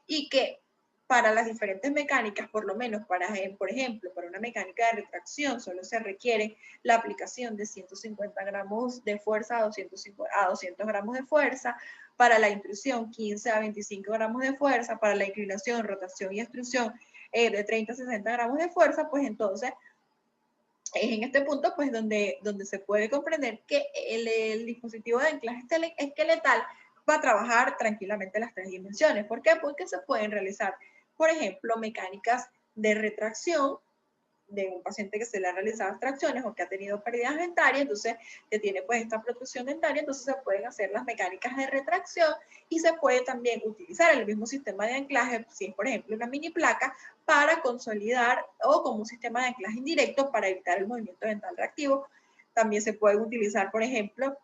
y que para las diferentes mecánicas, por lo menos para, por ejemplo, para una mecánica de retracción, solo se requiere la aplicación de 150 gramos de fuerza a 200 gramos de fuerza, para la intrusión 15 a 25 gramos de fuerza, para la inclinación, rotación y extrusión de 30 a 60 gramos de fuerza, pues entonces es en este punto pues donde se puede comprender que el dispositivo de anclaje esqueletal va a trabajar tranquilamente las tres dimensiones. ¿Por qué? Porque se pueden realizar, por ejemplo, mecánicas de retracción de un paciente que se le ha realizado extracciones o que ha tenido pérdidas dentarias, entonces que tiene pues esta protrusión dentaria, entonces se pueden hacer las mecánicas de retracción y se puede también utilizar el mismo sistema de anclaje, si es por ejemplo una mini placa, para consolidar o como un sistema de anclaje indirecto para evitar el movimiento dental reactivo. También se puede utilizar, por ejemplo,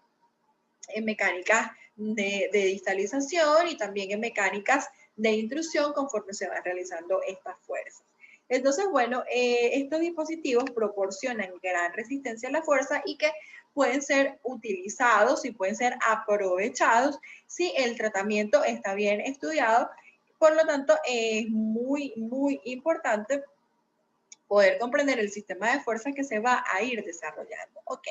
en mecánicas de distalización y también en mecánicas de intrusión conforme se van realizando estas fuerzas. Entonces, bueno, estos dispositivos proporcionan gran resistencia a la fuerza y que pueden ser utilizados y pueden ser aprovechados si el tratamiento está bien estudiado. Por lo tanto, es muy, muy importante poder comprender el sistema de fuerza que se va a ir desarrollando. Ok.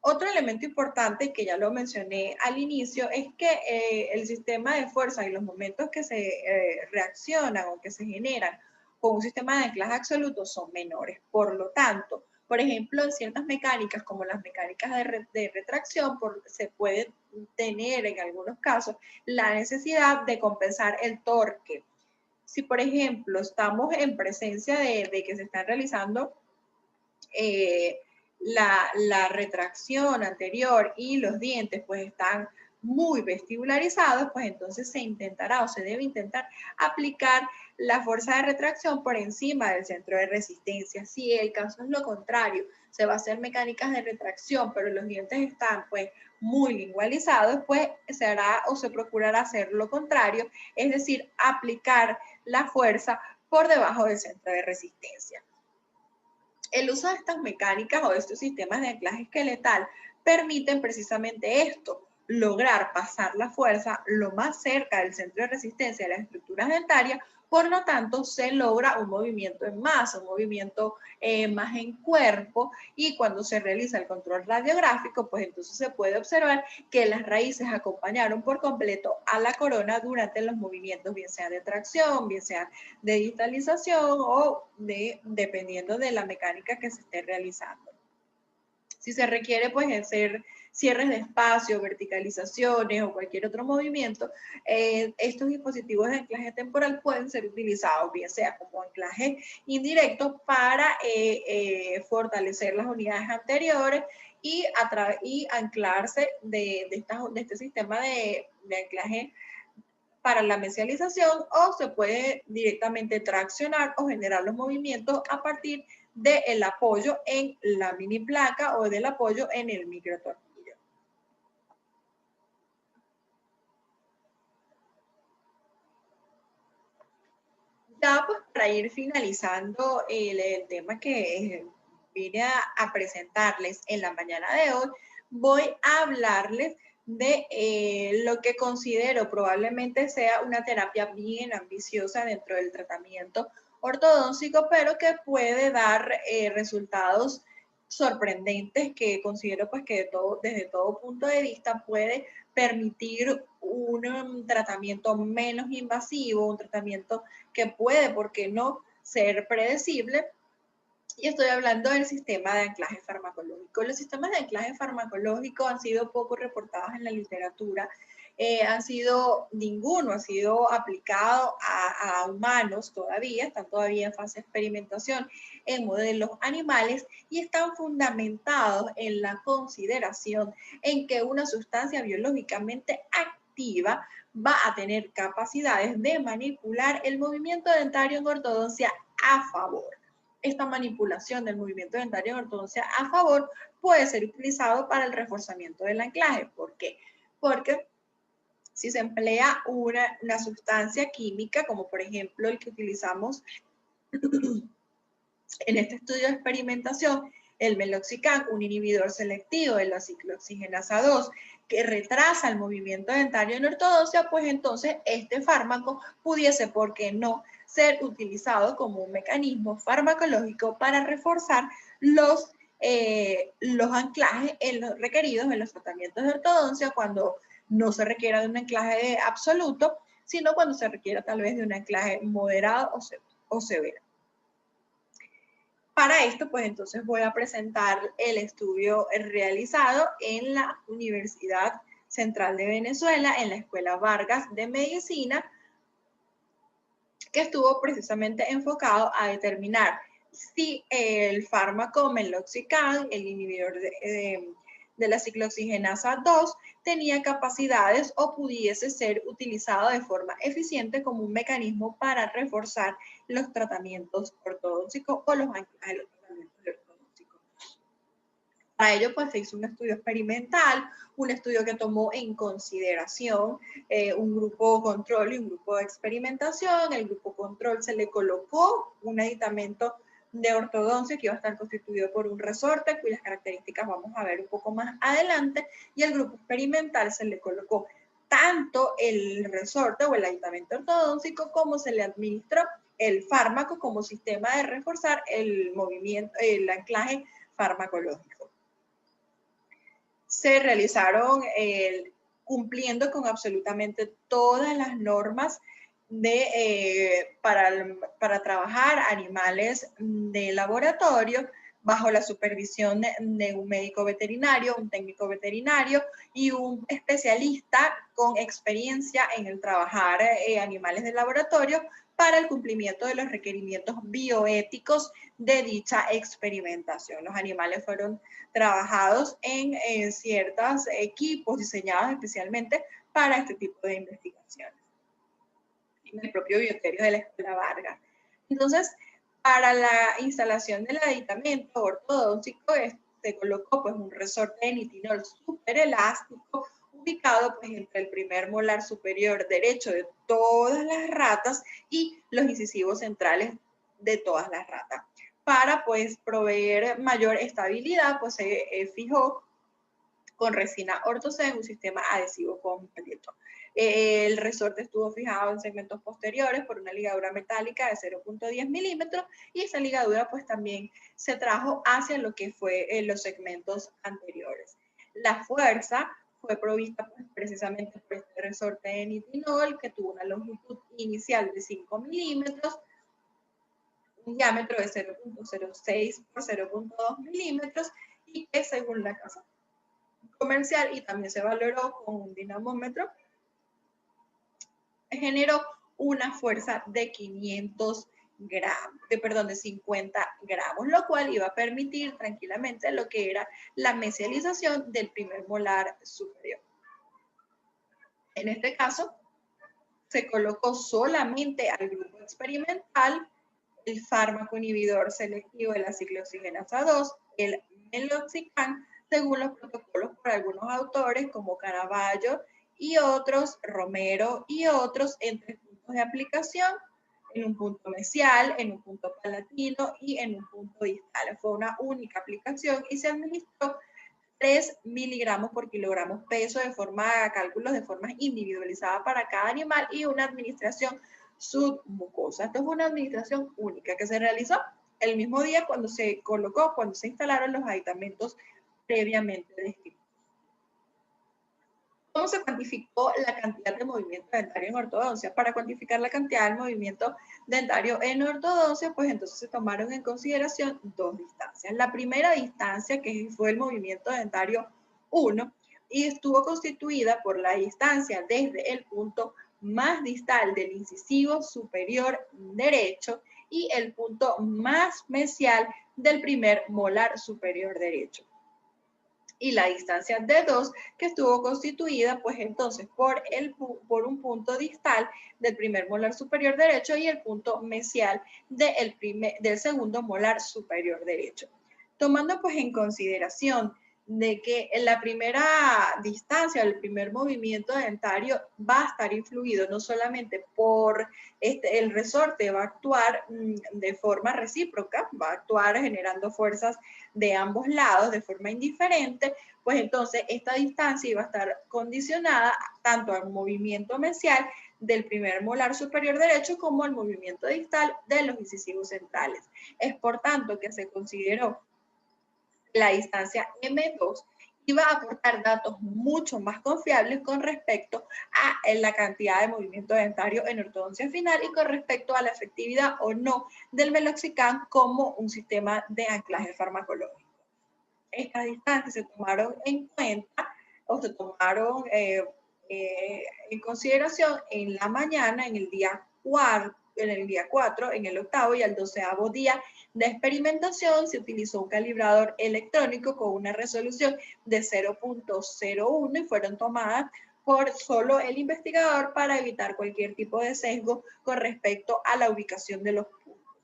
Otro elemento importante que ya lo mencioné al inicio es que el sistema de fuerza y los momentos que se reaccionan o que se generan con un sistema de anclaje absoluto son menores. Por lo tanto, por ejemplo, en ciertas mecánicas como las mecánicas de retracción, se puede tener en algunos casos la necesidad de compensar el torque. Si, por ejemplo, estamos en presencia de que se están realizando la retracción anterior y los dientes pues están muy vestibularizados, pues entonces se intentará o se debe intentar aplicar la fuerza de retracción por encima del centro de resistencia. Si el caso es lo contrario, se va a hacer mecánicas de retracción, pero los dientes están pues muy lingualizados, pues se hará o se procurará hacer lo contrario, es decir, aplicar la fuerza por debajo del centro de resistencia. El uso de estas mecánicas o de estos sistemas de anclaje esqueletal permiten precisamente esto, lograr pasar la fuerza lo más cerca del centro de resistencia de las estructuras dentarias, por lo tanto se logra un movimiento en masa, un movimiento más en cuerpo, y cuando se realiza el control radiográfico, pues entonces se puede observar que las raíces acompañaron por completo a la corona durante los movimientos, bien sea de tracción, bien sea de distalización o dependiendo de la mecánica que se esté realizando. Si se requiere pues hacer cierres de espacio, verticalizaciones o cualquier otro movimiento, estos dispositivos de anclaje temporal pueden ser utilizados, bien sea como anclaje indirecto para fortalecer las unidades anteriores y anclarse de este sistema de anclaje para la mesialización, o se puede directamente traccionar o generar los movimientos a partir del apoyo en la mini placa o del apoyo en el microtornillo. Ya pues para ir finalizando el tema que vine a presentarles en la mañana de hoy, voy a hablarles de lo que considero probablemente sea una terapia bien ambiciosa dentro del tratamiento ortodóntico, pero que puede dar resultados sorprendentes, que considero pues que desde todo punto de vista puede permitir un tratamiento menos invasivo, un tratamiento que puede, ¿por qué no?, ser predecible. Y estoy hablando del sistema de anclaje farmacológico. Los sistemas de anclaje farmacológico han sido poco reportados en la literatura. Ninguno ha sido aplicado a humanos todavía, están todavía en fase de experimentación en modelos animales y están fundamentados en la consideración en que una sustancia biológicamente activa va a tener capacidades de manipular el movimiento dentario en ortodoncia a favor. Esta manipulación del movimiento dentario en ortodoncia a favor puede ser utilizado para el reforzamiento del anclaje. ¿Por qué? Porque si se emplea una sustancia química, como por ejemplo el que utilizamos en este estudio de experimentación, el meloxicam, un inhibidor selectivo de la ciclooxigenasa 2, que retrasa el movimiento dentario en ortodoncia, pues entonces este fármaco pudiese, ¿por qué no?, ser utilizado como un mecanismo farmacológico para reforzar los anclajes requeridos en los tratamientos de ortodoncia cuando no se requiera de un anclaje absoluto, sino cuando se requiera tal vez de un anclaje moderado o severo. Para esto, pues entonces voy a presentar el estudio realizado en la Universidad Central de Venezuela, en la Escuela Vargas de Medicina, que estuvo precisamente enfocado a determinar si el fármaco meloxicam, el inhibidor de la ciclooxigenasa 2, tenía capacidades o pudiese ser utilizado de forma eficiente como un mecanismo para reforzar los tratamientos ortodónticos o los anclajes de los tratamientos ortodónticos. Para ello, pues se hizo un estudio experimental, un estudio que tomó en consideración un grupo control y un grupo de experimentación. El grupo control se le colocó un aditamento de ortodoncia que iba a estar constituido por un resorte, cuyas características vamos a ver un poco más adelante, y el grupo experimental se le colocó tanto el resorte o el aditamento ortodóntico como se le administró el fármaco como sistema de reforzar el movimiento, el anclaje farmacológico. Se realizaron cumpliendo con absolutamente todas las normas para trabajar animales de laboratorio bajo la supervisión de un médico veterinario, un técnico veterinario y un especialista con experiencia en el trabajar animales de laboratorio para el cumplimiento de los requerimientos bioéticos de dicha experimentación. Los animales fueron trabajados en ciertos equipos diseñados especialmente para este tipo de investigaciones, en el propio bioterio de la Escuela Vargas. Entonces, para la instalación del aditamento ortodóntico se colocó pues un resorte de nitinol súper elástico ubicado pues entre el primer molar superior derecho de todas las ratas y los incisivos centrales de todas las ratas. Para pues proveer mayor estabilidad, pues se fijó con resina ortocén un sistema adhesivo completo. El resorte estuvo fijado en segmentos posteriores por una ligadura metálica de 0.10 milímetros y esa ligadura pues también se trajo hacia lo que fue los segmentos anteriores. La fuerza fue provista pues, precisamente por este resorte de nitinol que tuvo una longitud inicial de 5 milímetros, un diámetro de 0.06 por 0.2 milímetros y que según la casa comercial y también se valoró con un dinamómetro, generó una fuerza de 500 gramos, de 50 gramos, lo cual iba a permitir tranquilamente lo que era la mesialización del primer molar superior. En este caso, se colocó solamente al grupo experimental el fármaco inhibidor selectivo de la ciclooxigenasa 2, el meloxicam, según los protocolos por algunos autores como Caraballo y otros, Romero y otros, en 3 puntos de aplicación, en un punto mesial, en un punto palatino y en un punto distal. Fue una única aplicación y se administró 3 miligramos por kilogramo peso de forma, cálculos de forma individualizada para cada animal y una administración submucosa. Esto es una administración única que se realizó el mismo día cuando se colocó, cuando se instalaron los aditamentos previamente descritos. ¿Cómo se cuantificó la cantidad de movimiento dentario en ortodoncia? Para cuantificar la cantidad de movimiento dentario en ortodoncia, pues entonces se tomaron en consideración 2 distancias. La primera distancia, que fue el movimiento dentario 1, y estuvo constituida por la distancia desde el punto más distal del incisivo superior derecho y el punto más mesial del primer molar superior derecho. Y la distancia D2 que estuvo constituida pues entonces por un punto distal del primer molar superior derecho y el punto mesial del segundo molar superior derecho. Tomando pues en consideración de que en la primera distancia, el primer movimiento dentario va a estar influido no solamente por el resorte, va a actuar de forma recíproca, va a actuar generando fuerzas de ambos lados de forma indiferente, pues entonces esta distancia iba a estar condicionada tanto al movimiento mesial del primer molar superior derecho como al movimiento distal de los incisivos centrales. Es por tanto que se consideró la distancia M2 iba a aportar datos mucho más confiables con respecto a la cantidad de movimiento dentario en ortodoncia final y con respecto a la efectividad o no del meloxicam como un sistema de anclaje farmacológico. Estas distancias se tomaron en cuenta o se tomaron en consideración en la mañana, en el día 4, en el 8º y el 12º día de experimentación. Se utilizó un calibrador electrónico con una resolución de 0.01 y fueron tomadas por solo el investigador para evitar cualquier tipo de sesgo con respecto a la ubicación de los puntos.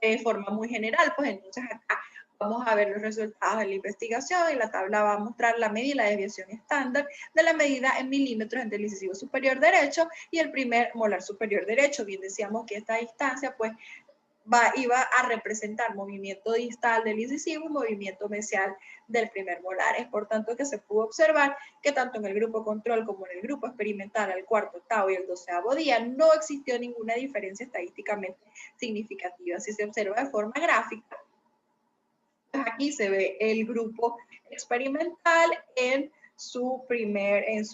De forma muy general, pues entonces acá vamos a ver los resultados de la investigación. En la tabla va a mostrar la medida y la desviación estándar de la medida en milímetros entre el incisivo superior derecho y el primer molar superior derecho. Bien decíamos que esta distancia pues iba a representar movimiento distal del incisivo y movimiento mesial del primer molar. Es por tanto que se pudo observar que tanto en el grupo control como en el grupo experimental al 4º, 8º y el 12º día no existió ninguna diferencia estadísticamente significativa. Si se observa de forma gráfica, aquí se ve el grupo experimental en su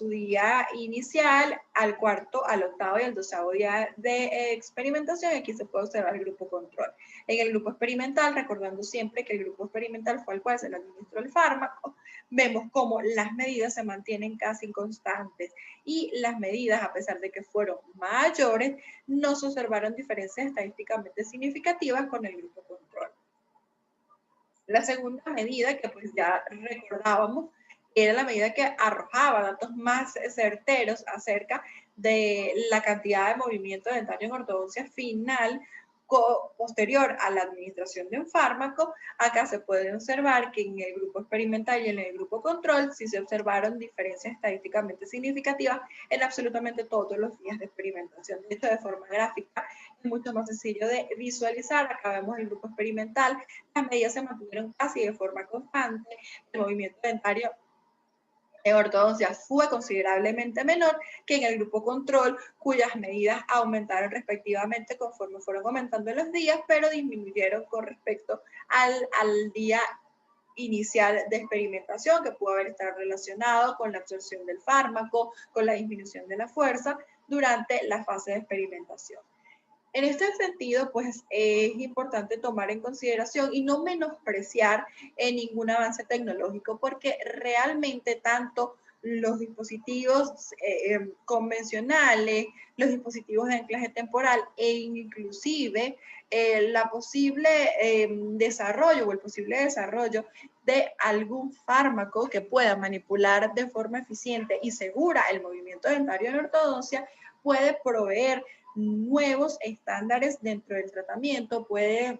día inicial, al 4º, al 8º y al 12º día de experimentación. Aquí se puede observar el grupo control. En el grupo experimental, recordando siempre que el grupo experimental fue al cual se le administró el fármaco, vemos cómo las medidas se mantienen casi constantes y las medidas, a pesar de que fueron mayores, no se observaron diferencias estadísticamente significativas con el grupo control. La segunda medida, que pues ya recordábamos, era la medida que arrojaba datos más certeros acerca de la cantidad de movimiento dentario en ortodoncia final posterior a la administración de un fármaco. Acá se puede observar que en el grupo experimental y en el grupo control sí se observaron diferencias estadísticamente significativas en absolutamente todos los días de experimentación. De hecho, de forma gráfica es mucho más sencillo de visualizar. Acá vemos el grupo experimental, las medidas se mantuvieron casi de forma constante, el movimiento dentario en ortodoncia fue considerablemente menor que en el grupo control, cuyas medidas aumentaron respectivamente conforme fueron aumentando los días, pero disminuyeron con respecto al día inicial de experimentación, que pudo haber estado relacionado con la absorción del fármaco, con la disminución de la fuerza durante la fase de experimentación. En este sentido, pues es importante tomar en consideración y no menospreciar ningún avance tecnológico, porque realmente tanto los dispositivos convencionales, los dispositivos de anclaje temporal e inclusive la posible desarrollo o el posible desarrollo de algún fármaco que pueda manipular de forma eficiente y segura el movimiento dentario en ortodoncia puede proveer nuevos estándares dentro del tratamiento, puede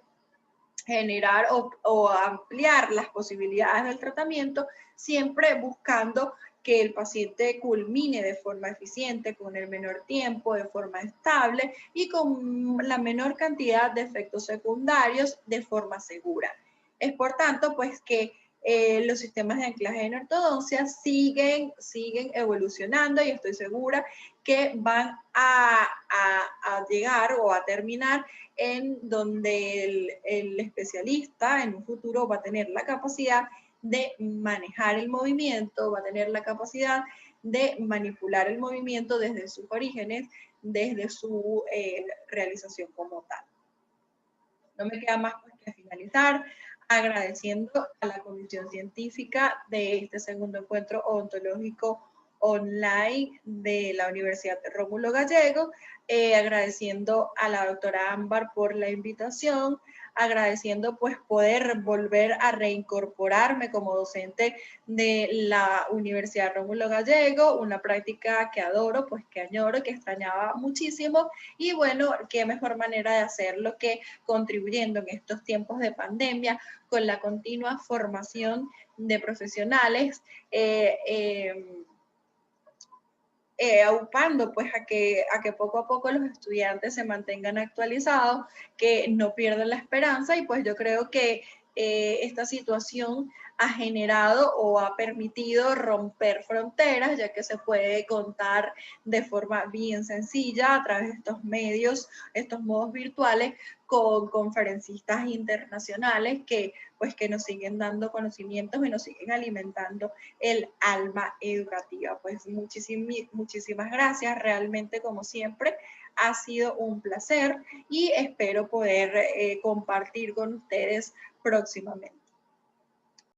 generar o ampliar las posibilidades del tratamiento, siempre buscando que el paciente culmine de forma eficiente, con el menor tiempo, de forma estable y con la menor cantidad de efectos secundarios de forma segura. Es por tanto, pues que los sistemas de anclaje en ortodoncia siguen evolucionando y estoy segura que van a llegar o a terminar en donde el especialista en un futuro va a tener la capacidad de manejar el movimiento, va a tener la capacidad de manipular el movimiento desde sus orígenes, desde su realización como tal. No me queda más que finalizar agradeciendo a la Comisión Científica de este segundo encuentro odontológico online de la Universidad Rómulo Gallego, agradeciendo a la doctora Ámbar por la invitación, agradeciendo pues poder volver a reincorporarme como docente de la Universidad Rómulo Gallego, una práctica que adoro, pues que añoro, que extrañaba muchísimo y bueno, qué mejor manera de hacerlo que contribuyendo en estos tiempos de pandemia con la continua formación de profesionales, aupando pues a que poco a poco los estudiantes se mantengan actualizados, que no pierdan la esperanza y pues yo creo que esta situación ha generado o ha permitido romper fronteras, ya que se puede contar de forma bien sencilla a través de estos medios, estos modos virtuales, con conferencistas internacionales que pues que nos siguen dando conocimientos y nos siguen alimentando el alma educativa. Pues muchísimas gracias, realmente como siempre ha sido un placer y espero poder compartir con ustedes próximamente.